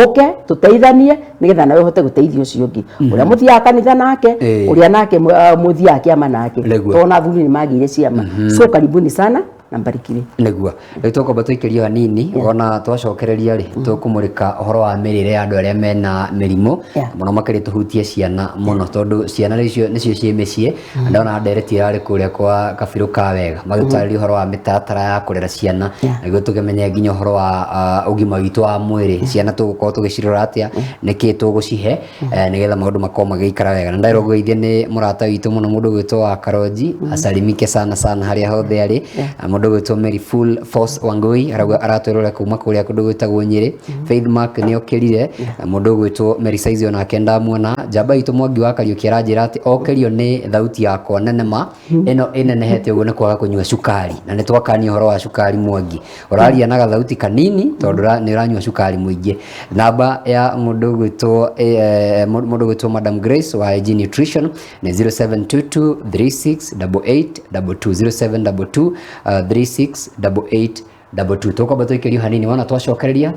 uke tuteithanie nigetha nawe hote guteithio ucio ungi uria muthia kanitha nake uria nake muthia kiama nake tona thuri ni magire ciama so karibuni sana na mbarikiwe neguo tukoba tuikirio hanini ona twacokereria ri tukumurika uhoro wa mirire ya andu aria mena mirimo muno makiri tuhutie ciana muno tondu ciana nicio cie micii ndona ndereti yari kuria kwa Kabiru ka wega magutariria uhoro wa mitatara ya kurera ciana niguo tukimenye nginya uhoro wa ugima witu wa mwiri ciana tugukorwo tugicirora atia niki tugucihe nigetha maundu makorwo magikara wega na ndairo gweithie ni murata witu muno mundu gwitwo wa Karoji asalimike sana haria hothe ari mundu gwitwo Mary Full Force Wangui aratwirora kuma kuria kundu gwitagwo Nyeri Faith Mark ni okirire mundu gwitwo Mary Saizi ona kenda muona jamba itu Mwangi wa Kariuki aranjira ati okirio ni thauti yakwa nenema ino inenehete uguo ni kwaga kunywa cukari na ni twakani uhoro wa cukari Mwangi uraria na thauti kanini tondu ni uranywa cukari muingi namba ya mundu gwitwo Madam Grace wa IG Nutrition ni 0722 368822 368822 tukoba tuikirio hanini wana twacokereria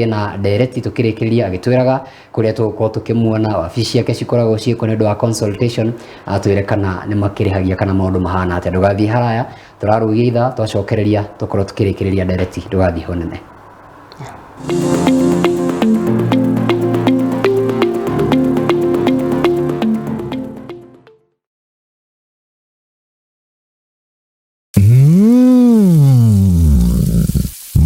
na direct tukirikiria agitwiraga kuria tuko tukimuona wabici yake cikoragwo ciiko ni wa consultation atwire kana ni makirihagia kana maundu mahana ati ndugathi haraya turarugitha twacokereria tukorwo tukirikiria direct ndugathi honene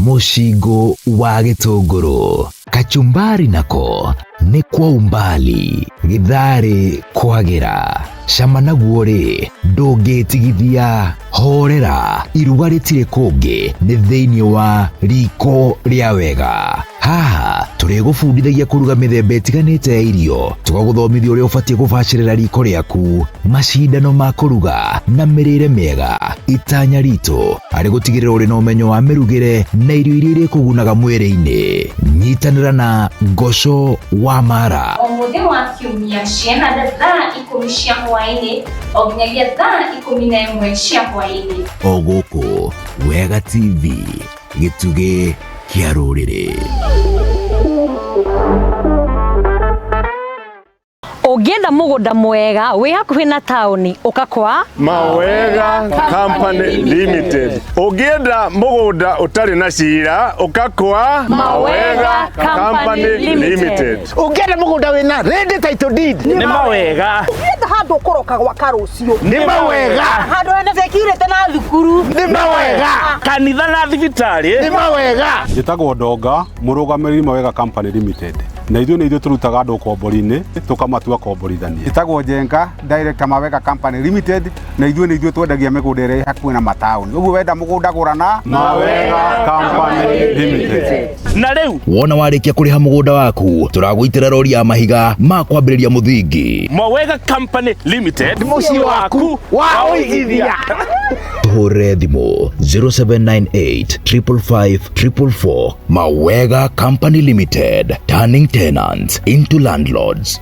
Mushigo wa gitunguru kachumbari nako ni kwa umbali githari kwagira cama naguo ri ndungitigithia horera iruga ritire kungi ni thiini wa riko ria wega haha turi gufundithagia kuruga mithemba itiganite ya irio tugaguthomithia uria ubatie kubacirira riko riaku macindano ma kuruga na mirire miega itanya ritu ari gutigirira uri na umenyo wa mirugire na irio iria irikugunaga mwiri-ini nyitanira na Ngoco wa Mara omuthi wa kiumia ciana thaa 10 cia hwaini oginyagia thaa 11 cia hwaini oguku Wega TV gitugi kia ruriri. Ogenda Ukienda mugunda mwega wi hakuhi na tauni ukakwa Mawega Company Limited. Ukienda mugunda utari na cira ukakwa Mawega Company Limited. Ukienda mugunda wina ready title deed ni Mawega. Ukienda handu ukoroka gwa karucio ni Mawega. Handu ene security na thukuru ni Mawega. Kanitha na thibitari ni Mawega. Njĩtagwo Ndonga, mũrũgamĩrĩri Mawega Company Limited. Na ithuĩ tũrutaga andũ kombori-inĩ tũkamatua komborithania. Njĩtagwo Njenga, Director Mawega Company Limited. Na ithuĩ twendagia mĩgũnda ĩrĩa hakuhĩ na mataũni. Ũguo wenda mũgũnda gũrana Mawega Company Limited. Na rĩu wona warĩkia kũrĩha mũgũnda waku tũragũitĩra rori ya mahiga ma kwambĩrĩria mũthingi. Mawega Company Limited mũciĩ waku wa ũigithia. Tũhũrĩre thimũ 0798 555 444. Mawega Company Limited, turning tenants into landlords.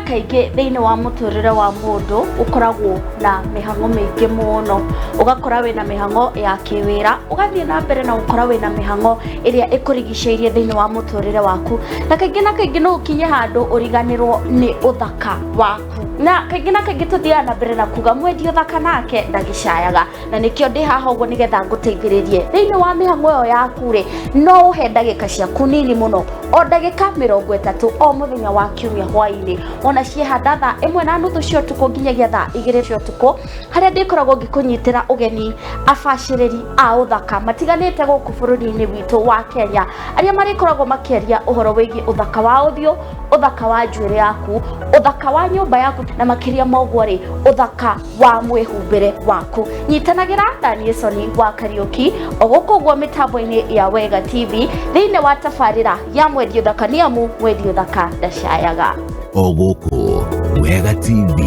Kaingĩ thĩinĩ wa mũtũrĩre wa mũndũ ũkoragwo na mĩhang'o mĩingĩ mũno. Ũgakora wĩna mĩhang'o ya kĩwĩra, ũgathiĩ na mbere na gũkora wĩna mĩhang'o ĩrĩa ĩkũrigicĩirie thĩinĩ wa mũtũrĩre waku. Na kaingĩ no ũkinye handũ ũriganĩrwo nĩ ũthaka waku. Na kaingĩ tũthiaga na mbere na kuga mwendia ũthaka nake ndagĩcayaga. Na nĩkĩo ndĩ haha ũguo nĩgetha ngũteithĩrĩrie. Thĩinĩ wa mĩhang'o ĩyo yaku rĩ, no ũhe ndagĩka ciaku nini mũno. O ndagĩka 30 o mũthenya wa kiumia hwaĩ-inĩ. Ona ciehanda thaa 1:30 cia ũtukũ nginyagia thaa 2 cia ũtukũ, harĩa ndĩkoragwo ngĩkũnyitĩra ũgeni abacĩrĩri a ũthaka matiganĩte gũkũ bũrũri-inĩ witũ wa Kenya, arĩa marĩkoragwo makĩaria ũhoro wĩgiĩ ũthaka wa ũthiũ, ũthaka wa njuĩrĩ yaku, ũthaka wa nyũmba yaku, na makĩria moguo rĩ, ũthaka wa mwĩhumbĩre waku. Nyitanagĩra Danielson wa Kariuki o gũkũ ũguo mĩtambo-inĩ ya Wega TV thĩinĩ wa tabarĩra ya Mwendia Ũthaka, nĩ amu Mwendia Ũthaka ndacayaga. O gũkũ Wega TV,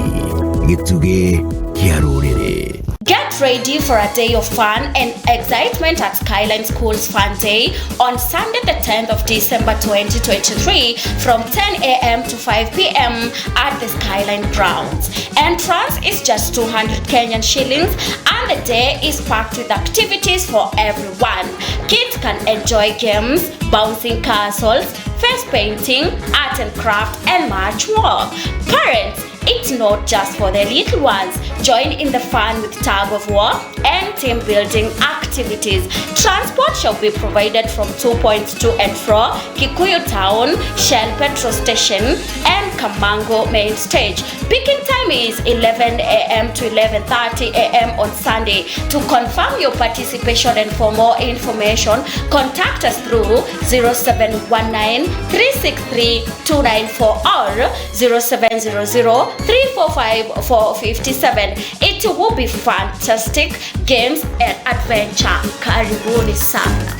gĩtugĩ kĩa rũrĩrĩ. Get ready for a day of fun and excitement at Skyline Schools Fun Day on Sunday the 10th of December 2023 from 10 a.m. to 5 p.m. at the Skyline grounds. Entrance is just 200 Kenyan shillings and the day is packed with activities for everyone. Kids can enjoy games, bouncing castles, face painting, art and craft, and much more. Parents, it's not just for the little ones. Join in the fun with tug of war and team building activities. Transport shall be provided from 2 points to and fro Kikuyu Town, Shell Petrol Station, and Kamango Main Stage. Picking time is 11 a.m. to 11:30 a.m. on Sunday. To confirm your participation and for more information, contact us through 0719 363 294 or 0700 345 457. It will be fantastic games and adventure. Karibuni sana.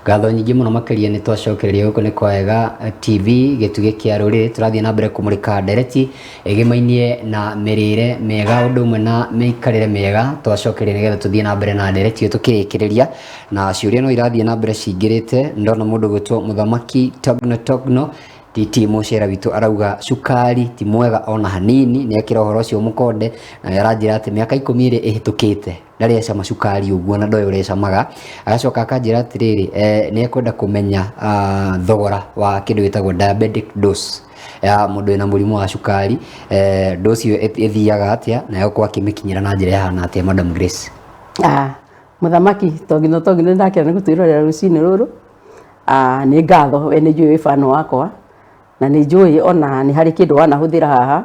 Ngatho nyingĩ mũno makĩria nĩ twacokereria gũkũ nĩ kwa Wega TV gĩtugĩ kĩa rũrĩrĩ. Tũrathiĩ na mbere kũmũrĩka ndereti ĩgĩmainie na mĩrĩre mĩega ũndũ ũmwe na mĩikarĩre mĩega. Twacokereria nĩgetha tũthiĩ na mbere na ndereti ĩyo tũkĩrĩkĩrĩria, na ciũria no irathiĩ na mbere cingĩrĩte. Ndona mũndũ gwĩtwo Mũthamaki Togno Titi Mũcera witũ arauga cukari ti mwega ona hanini, nĩ ekĩra ũhoro ũcio mũkonde na aranjĩra atĩ mĩaka 10 ĩhĩtũkĩte ndarĩ acama cukari ũguo na ndoĩ ũrĩa acamaga. Agacoka akanjĩra atĩrĩrĩ nĩ ekwenda kũmenya thogora wa kĩndũ gĩtagwo diabetic dose ya mũndũ wĩna mũrimũ wa cukari. Dose ĩyo ĩthiaga atĩa na yoko akĩmĩkinyĩra na njĩra yahana atĩa, Madam Grace? Mũthamaki Togino ndakĩra nĩ gũtwĩrorera rũcinĩ rũrũ. Nĩ ngatho we nĩ njũĩ fano wakwa na nĩ njũĩ ona nĩ harĩ kĩndũ wanahũthĩra haha,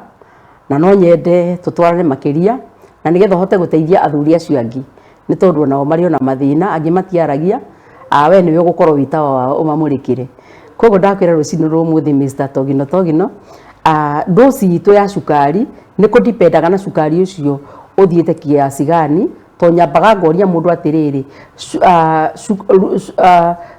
na no nyende tũtwarane makĩria na nĩgetha hote gũteithia athuri acio angĩ, nĩ tondũ nao marĩ ona mathĩna angĩ matiaragia. We nĩwe ũgũkorwo wĩtawa wao ũmamũrĩkĩre. Koguo ndakwĩra rũcinĩ rũrũ mũthĩ Mr. Togino dosi itũ ya cukari nĩ kũdipendaga na cukari ũcio ũthiĩte kiasi gani. To nyambaga ngoria mũndũ atĩrĩrĩ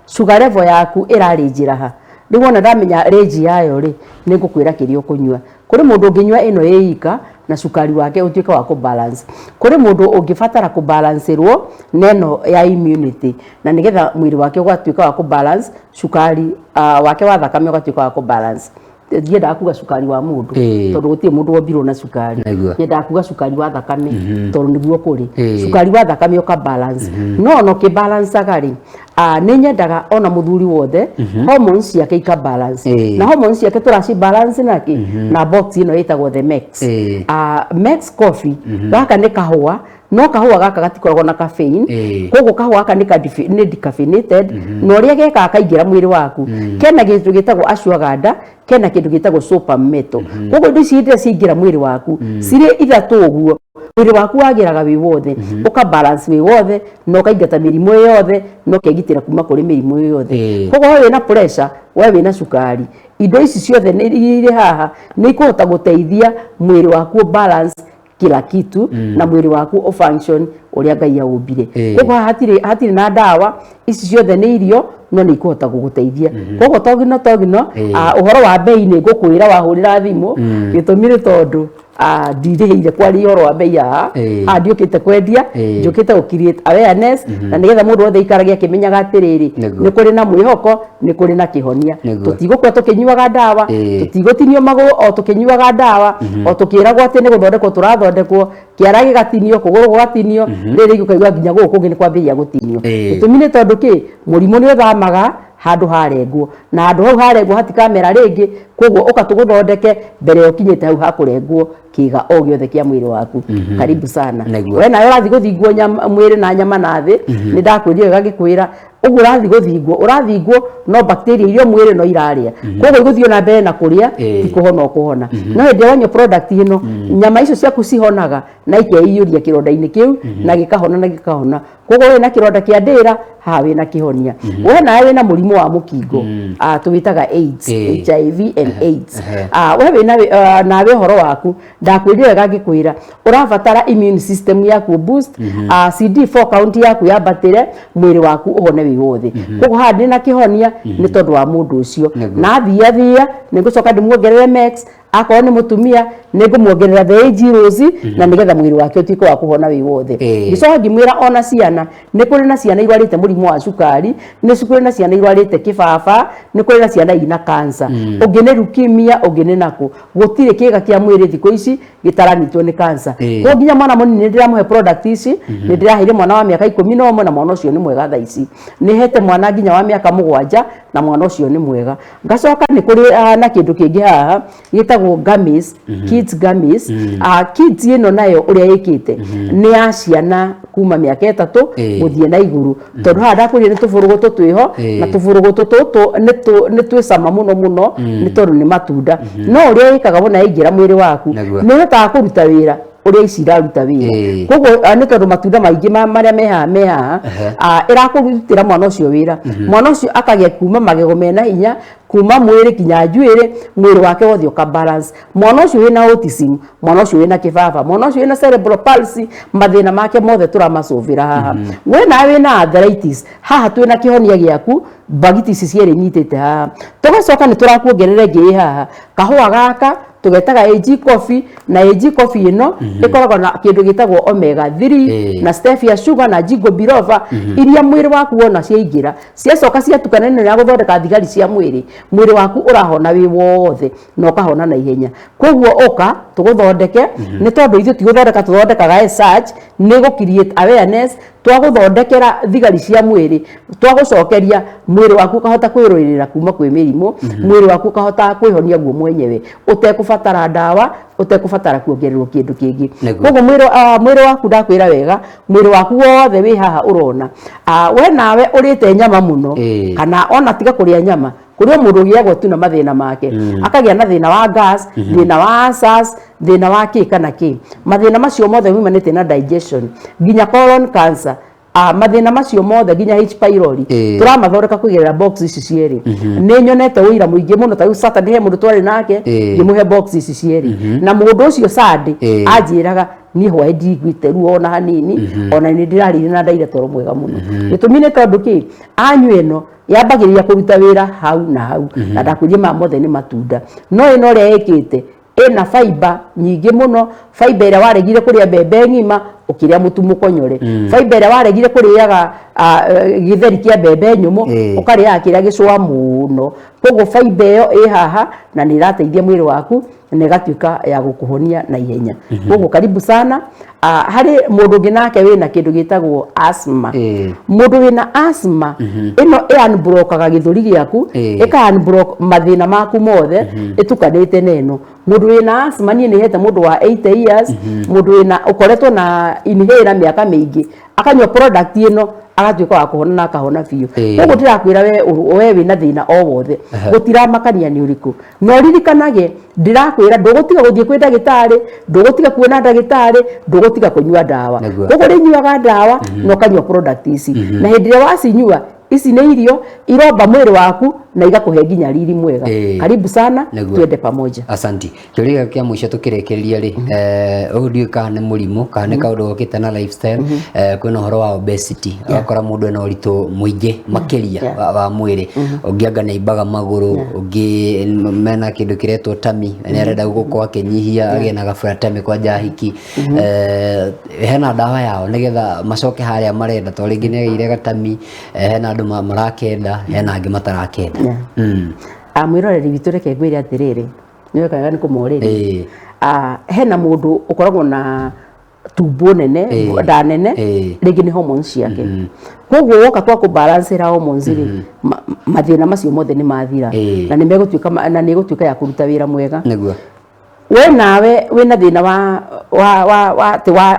sugar level yaku ĩrarĩ njĩra ha, nĩguo ona ndamenya range yayo rĩ nĩ ngũkwĩra kĩrĩa ũkũnyua. Kũrĩ mũndũ ũngĩnyua ĩno ĩika na cukari wake utuike wa ku balance kuri mundu ungibatara ku balance ro neno ya immunity na nigetha mwiri wake ugatuika wa ku balance cukari wake wa thakame ugatuika wa ku balance ndienda kuga cukari wa mundu tondu gutie mundu wombirwo na cukari ndienda kuga cukari wa thakame tondu niguo kuri cukari wa thakame uka balance no ki balance agari ni nyendaga ona muthuri wothe hormones yake ika balance na hormones yake turaci balance naki na box ino itagwo the max max coffee gaka ni kahua no kahua gaka gatikoragwo na caffeine koguo kahua gaka ni decaffeinated no ria geka kaingira mwiri waku kena gindu gitagwo ashwagandha kena kindu gitagwo super metal koguo indo ici ndire cingira mwiri waku ciri ithatu uguo mwiri waku wagiraga wi wothe uka balance wi wothe no kaingata mirimo yothe no kegitira kuma kuri mirimo yothe koguo wewe na pressure wewe na sukari indo ici ciothe ni iri haha ni ikuhota guteithia mwiri waku balance kila kitu na mwiri waku o function uria Ngai aumbire koguo hatiri na dawa ici ciothe ni irio no ni ikuhota guguteithia koguo togino uhoro wa bei ni ngukwira wahurira thimu gitumire tondu ndirihire kwari oro wa bei ya ndiukite kwendia njukite create awareness na nigetha mundu wothe ikaragia akimenyaga atiriri ni kuri na mwihoko ni kuri na kihonia tutigukwa tukinyuaga dawa tutigutinio maguru o tukinyuaga dawa o tukiragwo ati ni guthondekwo turathondekwo kiara gigatinio kuguru gugatinio riri gukaigwa nginya guku ngi ni kwambia gutinio gitumine tondu ki murimu ni uthamaga handu harengwo na handu hau harengwo hatikamera ringi koguo ukatuguthondeke mbere yo kinyite hau hakurengwo kiga o giothe kia mwiri waku karibu sana we nayo urathi guthingwo mwiri na nyama na thi ni ndakwirio gagikwira ugu urathingwo no bacteria irio mwiri no iraria koguo iguthio na mbere na kuria tikuhona kuhona no hende wonyo product ino nyama icio ciaku cihonaga na ikeiyuria kironda-ini kiu na gikahona koguo we na kironda kia ndira hawe na kihonia we nawe na murimu wa mukingo tuwitaga AIDS HIV and AIDS we nawe horo waku ndakwirire gagikwira urabatara immune system yaku boost CD4 count yaku yambatire mwiri waku uhone wi wothe koguo handi na kihonia ni tondu wa mundu ucio na thia ningucoka ndimuongerere max akoro ni mutumia ningumuongerera the age rose na nigetha mwiri wake utiko wa kuhona wi wothe gicoka ngimwira ona ciana ni kuri na ciana irwarite murimu wa cukari ni kuri na ciana irwarite kibaba ni kuri na ciana ina cancer ungine leukemia ungine nako gutire kiga kia mwiri thiko ici gitaranitwo ni cancer ko nginya mwana munini ndiramuhe product ici ni ndirahire mwana wa miaka 11 na mwana ucio ni mwega tha ici ni hete mwana nginya wa miaka 7 na mwana ucio ni mwega ngacoka ni kuri na kindu kingi haha gitagwo gummies kids gummies kids ino nayo uria yikite ni ya ciana kuma miaka 3 guthie na iguru tondu hada kuri ni tufurugutu twiho na tufurugutu tutu ni twisama muno ni tondu ni matunda no uria yikaga bona ingira mwiri waku ni hota kuruta wira uria ici iraruta wira koguo ni tondu matunda maingi maria meha irakurutira mwana ucio wira mwana ucio akagia kuma magego mena hinya kuma mwiri kinya njuiri mwiri wake wothe uka balance mwana ucio wina autism mwana ucio wina kibaba mwana ucio wina cerebral palsy mathina make mothe turamacuvira haha we nawe na arthritis haha twina kihonia giaku bagiti ici cieri nyitite haha tugacoka ni turakuongerere ngi haha kahua gaka tugetaga AG coffee na AG coffee ino ikoragwo na kindu gitagwo omega 3 na stevia sugar na jingo biloba iria mwiri waku wona ciaingira ciacoka ciatukanene na guthondeka thigari cia mwiri waku urahona wi wothe no kahona na ihenya koguo oka tuguthondeke ni tondu ithu tuthondekaga research ni go create awareness twaguthondekera thigari cia mwiri twagucokeria mwiri waku kahota kwirwirira kuma kwi mirimu mwiri waku kahota kwihonia guo mwenyewe utekubatara dawa utekubatara kuongererwo kindu kingi koguo mwiri waku ndakwira wega mwiri waku wothe wi haha urona we nawe urite nyama muno kana ona tiga kuria nyama kurio mundu giagwo tu na mathina make akagia na thina wa gas thina wa asas thina wa kana mathina macio mothe wimanite na digestion ginya colon cancer mathina macio mothe ginya H pylori turamathondeka kugerera box ici cieri ni nyonete wira muingi muno ta Saturday he mundu twari nake ngimuhe box ici cieri na mundu ucio Sunday anjiraga ni hwa ndigwite ruo ona hanini ona ni ndirarire na ndaire toro mwega muno gitumine tondu ki anyu eno yambagiriria kuruta wira hau na hau na ndakurie ma mothe ni matunda no ino ria yikite ena fiber nyingi muno fiber ira waregire kuria mbembe ngima ukiria mutu mukonyore fiber ira waregire kuriaga githeri kia mbembe nyumu ukaria kiria gicwa muno koguo fiber iyo haha na ni irateithia mwiri waku na igatuika ya gukuhonia na ihenya koguo karibu sana hari mundu nginake wina kindu gitagwo asthma mundu wina asthma ino unblockaga githuri giaku ika unblock mathina maku mothe itukanite neno mundu wina asthma ni hete mundu wa 80 years mundu wina ukoretwo na inhaler miaka mingi akanywa product ino agatuika wa kuhona na akahona biu koguo ndirakwira we wina thina o wothe gutiramakania ni uriku no ririkanage ndirakwira ndugutiga guthie kwi ndagitari ndugutiga kuona ndagitari ndugutiga kunyua ndawa koguo rinyuaga ndawa no kanywa product ici na hindi ria wacinyua ici ni irio iromba mwiri waku na igakuhe nginya riri mwega karibu sana twende pamoja asanti kiuria kia mwisho tukirekereria ri udio kana murimu kana kaundu gokite na lifestyle kwina horo wa obesity akora mundu ena uritu muingi makiria wa mwiri ungianga na ibaga maguru ungi mena kindu kiretwo tami ni arenda guko akinyihia agena gabura tami kwa jahiki hena dawa yao nigetha macoke haria marenda to ringi ni ageire gatami hena andu marakenda hena angi matarakenda mwiroreri witu reke ngwire atiriri niwe kaga ni kumoreri hena mundu ukoragwo na tumbo nene nda nene ringi ni hormones ciake koguo woka twa ku balance ra hormones ri mathina macio mothe ni mathira na ni megutuika na ni gutuika ya kuruta wira mwega niguo we nawe wina thina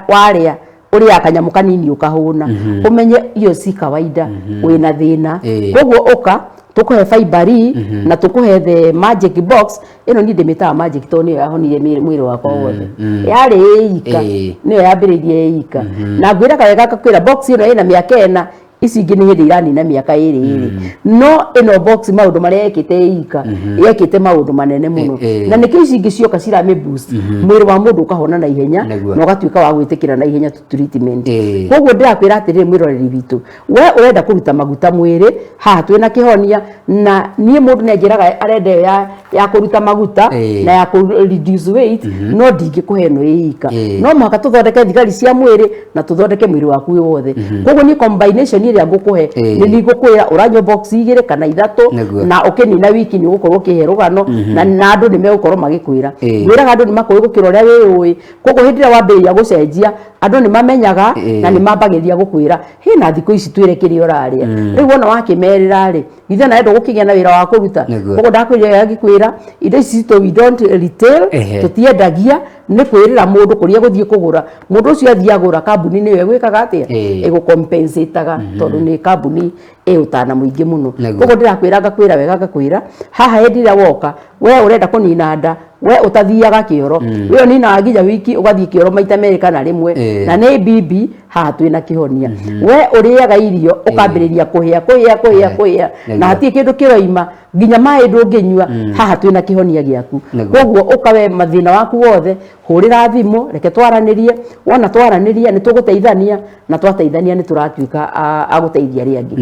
wa ria uria kanyamu kanini ukahuna umenye iyo si kawaida wina thina koguo uka tukuhe fiber na tukuhe the magic box ino ni ndimita magic to ni yahonire mwiri wakwa wothe yari ika ni yambiririe ika na ngwira kawega kakwira box ino ina miaka ena ici ingi ni hindi irani na miaka iri no ino box maundu maria yekite ika yekite maundu manene muno na nikio ici ingi cioka cira me boost mwiri wa mundu ukahona na ihenya no gatuika wa gwitikira na ihenya treatment koguo ndirakwira atiri mwiroreri witu we urenda kuruta maguta mwiri ha twina kihonia na nie mundu nenjiraga arenda ya kuruta maguta na ya ku reduce weight no ndingikuhe no ika no maka tuthondeke thigari cia mwiri na tuthondeke mwiri waku wothe koguo ni combination iria ngukuhe ni nigukwira uranyo box igire kana ithatu na ukinina wiki ni gukorwo kiherugano na andu ni megukorwo magikwira gwiraga andu ni makoe gukira uria wi koguo hindi ria wambiria gucenjia andu ni mamenyaga na ni mambagiria gukwira hina thiko ici twerekerie uraria riu wona wakimerira ri ithe na endo gukigia na wira wa kuruta koguo ndakwira agikwira indo ici to we don't retail tutiendagia ni kwirira mundu kuria guthie kugura mundu ucio athie agura kambuni ni we gwikaga atia igucompensateaga tondu ni kambuni utana muingi muno koguo ndirakwira ngakwira wega ngakwira haha hindi ria woka we urenda kunina nda we utathiaga kioro we nina nginya wiki ugathie kioro maita meri kana rimwe na ni bibi haha twina kihonia we uriaga irio ukambiriria kuhia na hatie kindu kiroima nginya mai ndunginyua haha twina kihonia giaku koguo ukawe mathina waku wothe hurira thimu reke twaranirie wona twaranirie ni tuguteithania na twateithania ni turatuika aguteithia ri angi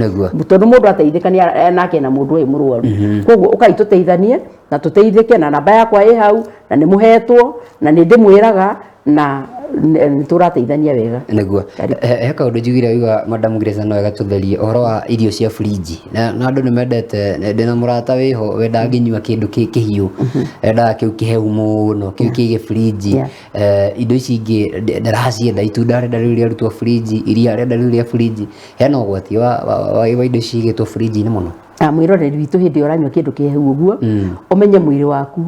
tondu mundu ateithikania nake na mundu wi murwaru koguo ukaituteithanie na tuteithike na namba yakwa i hau na ni muhetwo na ni ndimwiraga na turateithania wega niguo he kaundu njugire wiga madam Grace no wega tutherie uhoro wa irio cia fridge na andu ni mendete ndina murata wiho wenda nginyua kindu kihiu enda kiu kihehu muno kiu kige fridge indo ici ingi ndaracienda itunda renda riria rutwa fridge iria renda riria fridge hena ugwati wa indo cigitwo fridge ni muno mwiroreri witu hindi uranywa kindu kihehu uguo umenye mwiri waku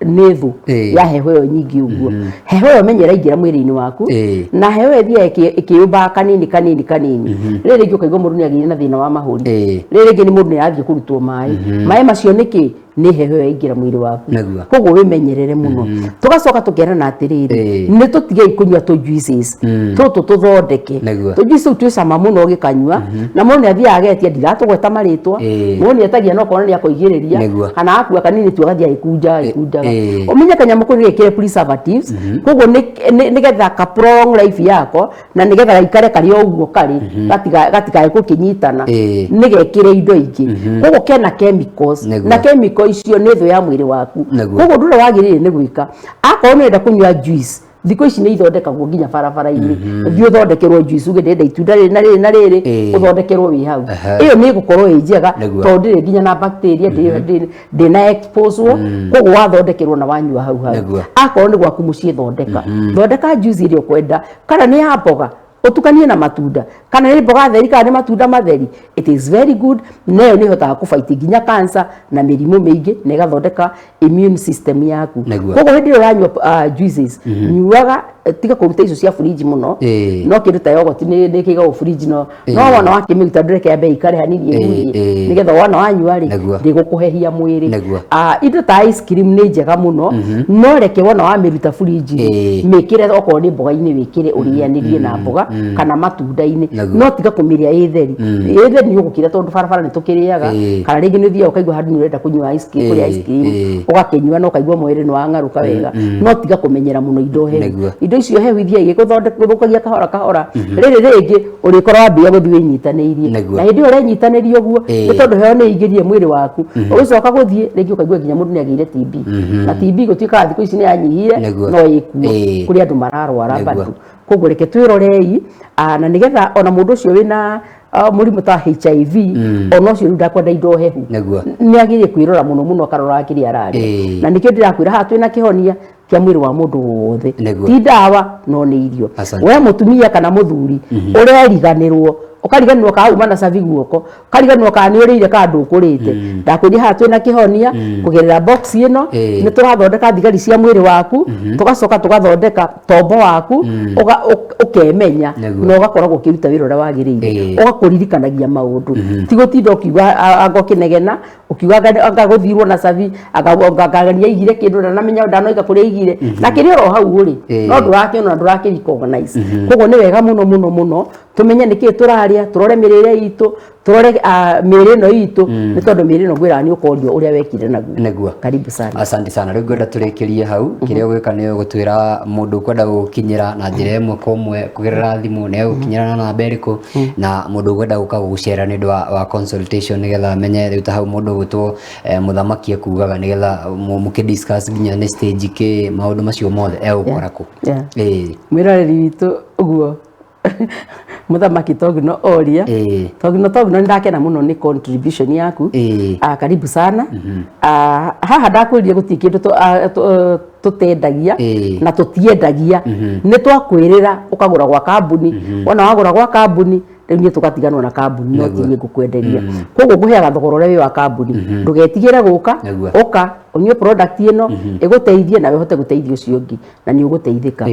ni thu ya heho yo nyingi uguo heho yo menyera ingira mwiri-ini waku na heho ethia ikiumba kanini riri ngiukaigua mundu ni agire na thina wa mahuri riri ngi ni mundu ni athie kurutwo mai macio niki ni heho yo ingira mwiri waku koguo wimenyerere muno tugacoka tukerana atiriri ni tutige kunywa tu juices tutu tuthondeke tu juice tu cama muno gikanywa na mundu ni athia agetia ndiratugweta maritwa mundu ni etagia no kona ni akoigiriria kana akua kanini tu agathia ikunja umenya kanyamu kuri gikire preservatives koguo ni getha ka prolong life yako na ni getha ikare kari uguo kari gatika gukinyitana ni gekire indo ingi koguo kena chemicals na chemical icio nä thå ya mwä rä waku koguo ndå rä wagä nä gwä ka akorwo nä enda kå nyua juice thikå ici nä ithondekagwo nginya barabara-inä thiä å thondekerwo juice uge ndenda itunda rä na rä na rä rä å thondekerwo wä hau ä yo nä gå korwo ä njega tondå ndä rä nginya na bacteria ndä na exposwo koguo wathondekerwo na wanyua hau hau akorwo nä gwaku må ciä thondeka juice ä rä a å kwenda kana nä ya mboga utukanie na matunda kana nĩ mboga theri kana nĩ matunda matheri it is very good nayo nĩ hotaga kufight nginya cancer na mĩrimũ mĩingĩ na igathondeka immune system yaku koguo hĩndĩ ĩyo uranyua juices nyuaga tiga kũruta icio cia fridge mũno no kĩndũ ta yogurt nĩ kĩigagwo fridge no wona wakĩmĩruta ndũreke ambe ikare hanini ĩgurie nĩgetha wona wanyua rĩ ndĩgũkũhehia mwĩrĩ indo ta ice cream nĩ njega mũno no reke wona wamĩruta fridge mĩkĩre okorwo nĩ mboga-inĩ wĩkĩre ũrĩanĩrie na mboga kana matunda-inĩ no tiga kũmĩrĩa ĩ theri nĩ ũgũkĩra tondũ barabara nĩ tũkĩrĩaga kana rĩngĩ nĩ ũthiaga ũkaigua handũ nĩ ũrenda kũnyua ice cream kũrĩa ice cream ũgakĩnyua no ũkaigua mwĩrĩ nĩ wang'arũka wega no tiga kũmenyera mũno indo hehu indo icio hehu ithia igĩgũthũkagia kahora kahora rĩrĩ rĩngĩ ũrĩkorwo wambia gũthiĩ wĩnyitanĩirie na hĩndĩ ĩyo ũrenyitanĩria ũguo nĩ tondũ heho nĩ ĩingĩrie mwĩrĩ waku ũgĩcoka gũthiĩ rĩngĩ ũkaigua nginya mũndũ nĩ agĩire TB na TB gũtuĩkaga thikũ ici nĩ yanyihire no ĩkuo kũrĩ andũ mararwara bado koguo reke twĩrorei na nĩgetha ona mũndũ ũcio wĩna mũrimũ ta HIV ona ũcio ndakwenda indo hehu nĩ agĩrĩire kwĩrora mũno mũno akarora kĩrĩa ararĩa na nĩkĩo ndĩrakwĩra haha twĩna kĩhonia kia mwĩrĩ wa mũndũ wothe ti ndawa no nĩ irio we mũtumia kana mũthuri ũreriganĩrwo ukariganirwo ka uma na cabi guoko ukariganirwo ka nĩ ũrĩire ka ndũkũrĩte ndakwĩria haha twĩna kĩhonia kũgerera box ĩno nĩ tũrathondeka thigari cia mwĩrĩ waku tũgacoka tũgathondeka tombo waku ũkemenya na ũgakoragwo ũkĩruta wĩra ũrĩa wagĩrĩire ũgakũririkanagia maũndũ ti gũtinda ũkiuga anga ũkĩnegena ũkiuga anga gũthirwo na cabi angagania igire kĩndũ na namenya ndanoiga kũrĩa igire na kĩrĩ oro hau ũrĩ no ndũrakĩona na ndũrakĩrecognize koguo nĩ wega mũno mũno mũno tumenye nĩkĩ tũrarĩa turore mĩrĩre itũ turore mĩrĩ ĩno itũ nĩ tondũ mĩrĩ ĩno ngwĩra nĩ ũkorio ũrĩa wekire naguo karibu sana asante sana rĩu ngwenda tũrĩkĩrie hau kĩrĩa ũgwĩka nĩ gũtwĩra mũndũ ũkwenda gũkinyĩra na njĩra ĩmwe kwa ũmwe kũgerera thimũ nĩ gũkinyĩra na namba ĩrĩkũ na mũndũ ũkwenda gũka gũgũcera nĩ ũndũ wa consultation nĩgetha amenye rĩu ta hau mũndũ ũgwĩtwo mũthamaki akugaga nĩgetha mũkĩdiscuss nginya nĩ stage kĩ maũndũ macio mothe egũkora kũ mwĩroreri witũ ũguo muthamaki Togino oria Togino ndakena muno ni contribution yaku karibu sana haha ndakwĩrire gũtirĩ kĩndũ tutendagia na tutiendagia nĩ twakwĩrĩra ũkagũra gwa kambuni wona wagũra gwa kambuni rĩu niĩ tũgatiganwo na kambuni no tiĩ ngũkwenderia koguo ngũheaga thogora ũrĩa wĩ wa kambuni ndũgetigĩre gũka ũka ũnyue product ĩno ĩgũteithie na ũhote gũteithia ũcio ũngĩ na nĩ ũgũteithĩka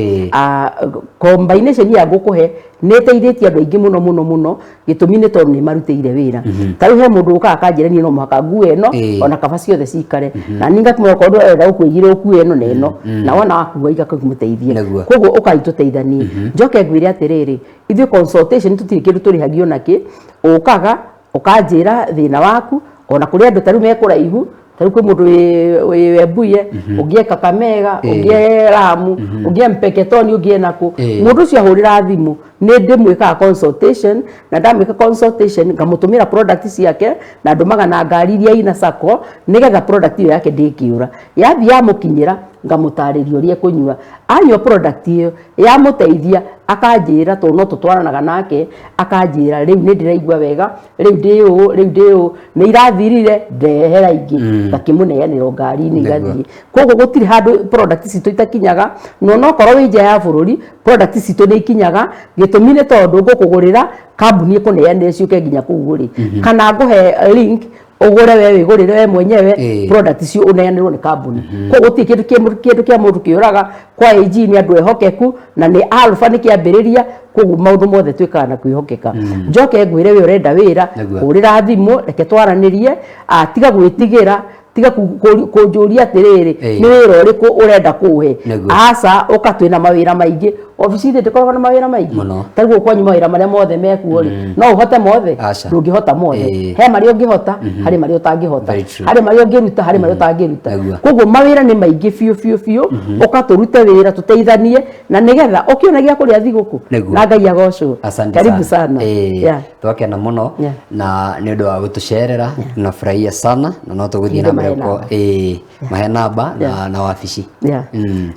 combination ya ngũkũhe nĩ ĩteithĩtie andũ aingĩ mũno mũno mũno gĩtũmi nĩ tondũ nĩ marutĩire wĩra ta rĩu he mũndũ ũkaga akanjĩra niĩ no mũhaka nguo ĩno ona kaba ciothe cikare na niĩ ngatũmĩra okorwo ndũrenda gũkwĩgire ũkue ĩno na ĩno na wona wakua igakũmũteithia koguo ũkai tũteithanie njoke ngwĩre atĩrĩrĩ ithuĩ consultation tũtirĩ kĩndũ tũrĩhagio nakĩ ũkaga ũkanjĩra thĩna waku ona kũrĩ andũ ta rĩu mekũraihu ta rĩu kwĩ mũndũ wĩ Webuye ũngĩe Kakamega ũngĩe Lamu ũngĩe Mpeketoni ũngĩe nakũ mũndũ ũcio ahũrĩra thimũ nĩ ndĩmwĩkaga consultation na ndamwĩka consultation ngamũtũmĩra product ciake na ndũmaga na ngari iria ina sako nĩgetha product ĩyo yake ndĩkĩũra yathiĩ yamũkinyĩra ngamũtarĩria ũrĩa kũnyua anyua product ĩyo yamũteithia akanjĩra tondũ no tũtwaranaga nake akanjĩra rĩu nĩ ndĩraigua wega rĩu ndĩ ũũ nĩ irathirire ndehera ingĩ ngakĩmũneanĩra ngari-inĩ igathiĩ koguo gũtirĩ handũ product citũ itakinyaga no nokorwo wĩ nja ya bũrũri product citũ nĩ ikinyaga gĩtũmi nĩ tondũ ngũkũgũrĩra kambuni ĩkũneanĩre ciũke nginya kũu ũrĩ kana ngũhe link ũgũre we wĩgũrĩre we mwenyewe product icio ũneanĩrwo nĩ kambuni koguo gũtirĩ kĩndũ kĩa mũndũ kĩũraga kwa AG nĩ andũ ehokeku na nĩ alpha nĩ kĩambĩrĩria koguo maũndũ mothe twĩkaga na kwĩhokeka njoke ngwĩre we ũrenda wĩra hũrĩra thimũ reke twaranĩrie tiga gwĩtigĩra tiga kũnjũria atĩrĩrĩ nĩ wĩra ũrĩkũ ũrenda kũhe aca ũka twĩna mawĩra maingĩ obici thĩ ndĩkoragwo na mawĩra maingĩ tarĩu kwanyu mawĩra marĩa mothe mekuo rĩ no ũhote mothe ndũngĩhota mothe he marĩa ũngĩhota harĩ marĩa ũtangĩhota harĩ marĩa ũngĩruta harĩ marĩa ũtangĩruta koguo mawĩra nĩ maingĩ biũ ũka tũrute wĩra tũteithanie na nĩgetha ũkĩona gĩa kũrĩa thigũkũ na Ngai agocwo karibu sana twakena mũno na nĩ ũndũ wa gũtũcerera na furahia sana na no tũgũthiĩ na mahe namba na wabici.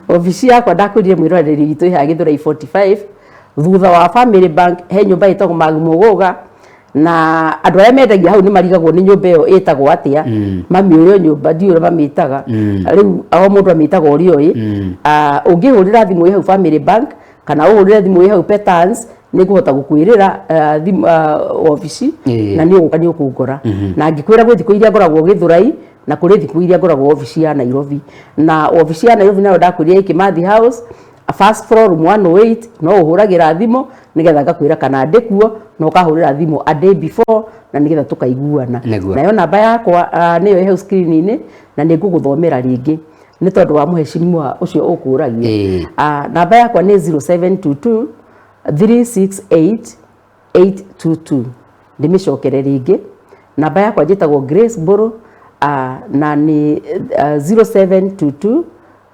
Obici yakwa ndakurie mwiroreri witũ ya Githurai 45 thutha wa Family Bank he nyũmba ĩtagwo Magumugoga, na andũ arĩa mendagia hau nĩ marigagwo nĩ nyũmba ĩyo ĩtagwo atĩa. Mami ũrĩa nyũmba ndiũrĩa mamĩtaga, rĩu o mũndũ amĩtaga ũrĩa ũĩ. Ũngĩhũrĩra thimũ ĩ hau Family Bank kana ũhũrĩre thimũ ĩ hau Petans nĩ ngũhota gũkwĩrĩra obici na nĩ ũkũngora. Na ngĩkwĩra gwĩ thikũ iria ngoragwo Githurai na kũrĩ thikũ iria ngoragwo obici ya Nairobi, na obici ya Nairobi nayo ndakwĩria Kimathi House first floor room 108. no ũhũragĩra thimũ nĩgetha ngakwĩra kana ndĩkuo, no ũkahũrĩra thimũ a day before na nĩgetha tũkaiguana. Nayo namba yakwa nĩyo ĩ hau screen-inĩ na nĩ ngũgũthomera rĩngĩ nĩ tondũ wa mũhecimiwa ũcio ũkũragia. Namba yakwa nĩ 0722 368 822. ndĩmĩcokere rĩngĩ. Namba yakwa njĩtagwo Grace Mburu na nĩ 0722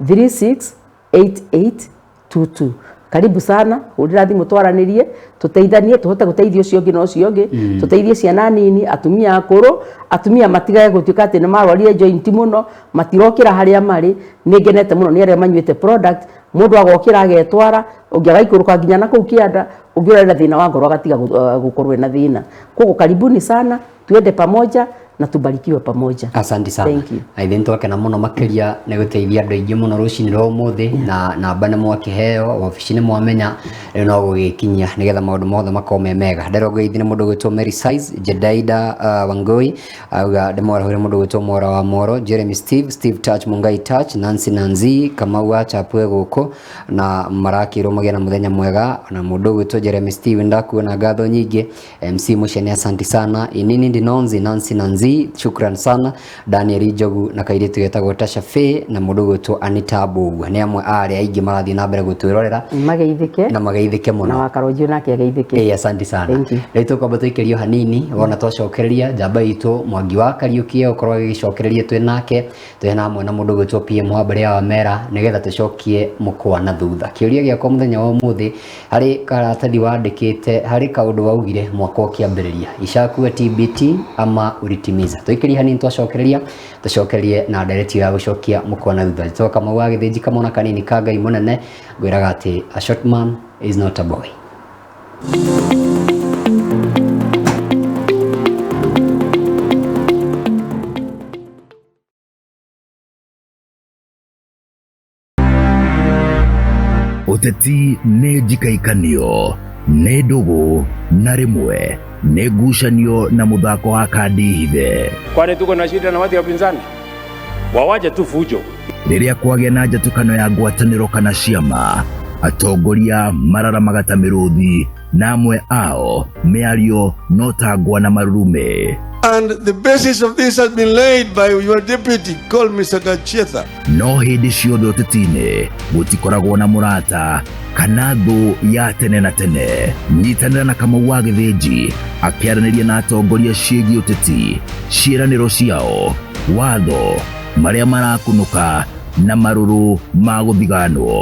368822. Karibu sana, hũrĩra thimũ twaranĩrie, tũteithanie, tũhote gũteithia ũcio ũngĩ na ũcio ũngĩ, tũteithie ciana nini, atumia akũrũ, atumia matigage gũtuĩka atĩ nĩ marwarire joint mũno, matirokĩra harĩa marĩ. Nĩ ngenete mũno nĩ arĩa manyuĩte product, mũndũ agokĩra agetwara, ũngĩ agaikũrũka nginya na kũu kĩanda, ũngĩ ũrenda thĩna wa ngoro agatiga gũkorwo na thĩna. Koguo karibuni sana, tuende pamoja na tubarikiwe pamoja. Asante sana. Thank you. Aithintoke na muno makiria nĩ gũteithia andũ aingĩ mũno rũcinĩ rwa ũmũthĩ, na namba nĩ mwakĩheo, wabici nĩ mwamenya, rĩu no gũgĩkinyia nĩgetha maũndũ mothe makorwo me mega. Nderogeithie nĩ mũndũ gwĩtwo Mary Size, Jedaida Wangui, auga ndĩmwarahũrĩre mũndũ gwĩtwo Mwora wa Moro, Jeremy Steve Touch, Mungai Touch, Nancy Kamau Achapwe gũkũ, na marakĩrwo magĩa na mũthenya mwega. Na mũndũ gwĩtwo Jeremy Steve ndakuona ngatho nyingĩ. MC Mushene asante sana. Inini Ndinonzi, Nancy, shukran sana. Daniel Jogu na kairitu getagwo Tasha Faye na mũndũ gwĩtwo Anita Mbugu nĩ amwe arĩa aingĩ marathiĩ na mbere gũtwĩrorera na mageithĩke mũno na Wakaronjio nake ageithĩke. Asante sana. Rĩu tũkwamba tũikĩrio hanini wona twacokereria njamba itũ Mwangi wa Kariũki ũkorwo agĩcokereria twĩ nake twĩ na amwe na mũndũ gwĩtwo PM wa mbere ya Wamera nĩgetha tũcokie mũkwa na thutha. Kĩũria gĩakwa mũthenya wa ũmũthĩ harĩ karatathi wandĩkĩte harĩ kaũndũ waugire mwaka ũkĩambĩrĩria icakue TBT ama uritimiza. Tũikĩrie hanini tũcokererie na ndereti ya gũcokia mũkwa na thutha. Tũtoka Kamau wa Gĩthĩnji kamona kanini ka Ngai mũnene ngwĩraga atĩ a short man is not a boy. Ũteti nĩ njikaikanio, nĩ ndũgũ na rĩmwe nĩ ngucanio na mũthako wa kandi hithe. Kwani tuko na shida na watu wa pinzani? Wawaje tu fujo. Rĩrĩa kwagĩa na njatũkano ya ngwatanĩro kana ciama, atongoria mararamaga mĩrũthi na amwe ao mĩario no tangwa na marurume. And the basis of this has been laid by your deputy called Mr. Gachetha. No hĩndĩ ciothe ũteti-inĩ gũtikoragwo na mũrata kana thũ ya tene na tene. Nyitanĩra na Kamau wa Gĩthĩnji akĩaranĩria na atongoria ciĩgiĩ ũteti, ciĩranĩro ciao, watho marĩa marakunũka na marũrũ ma gũthiganwo.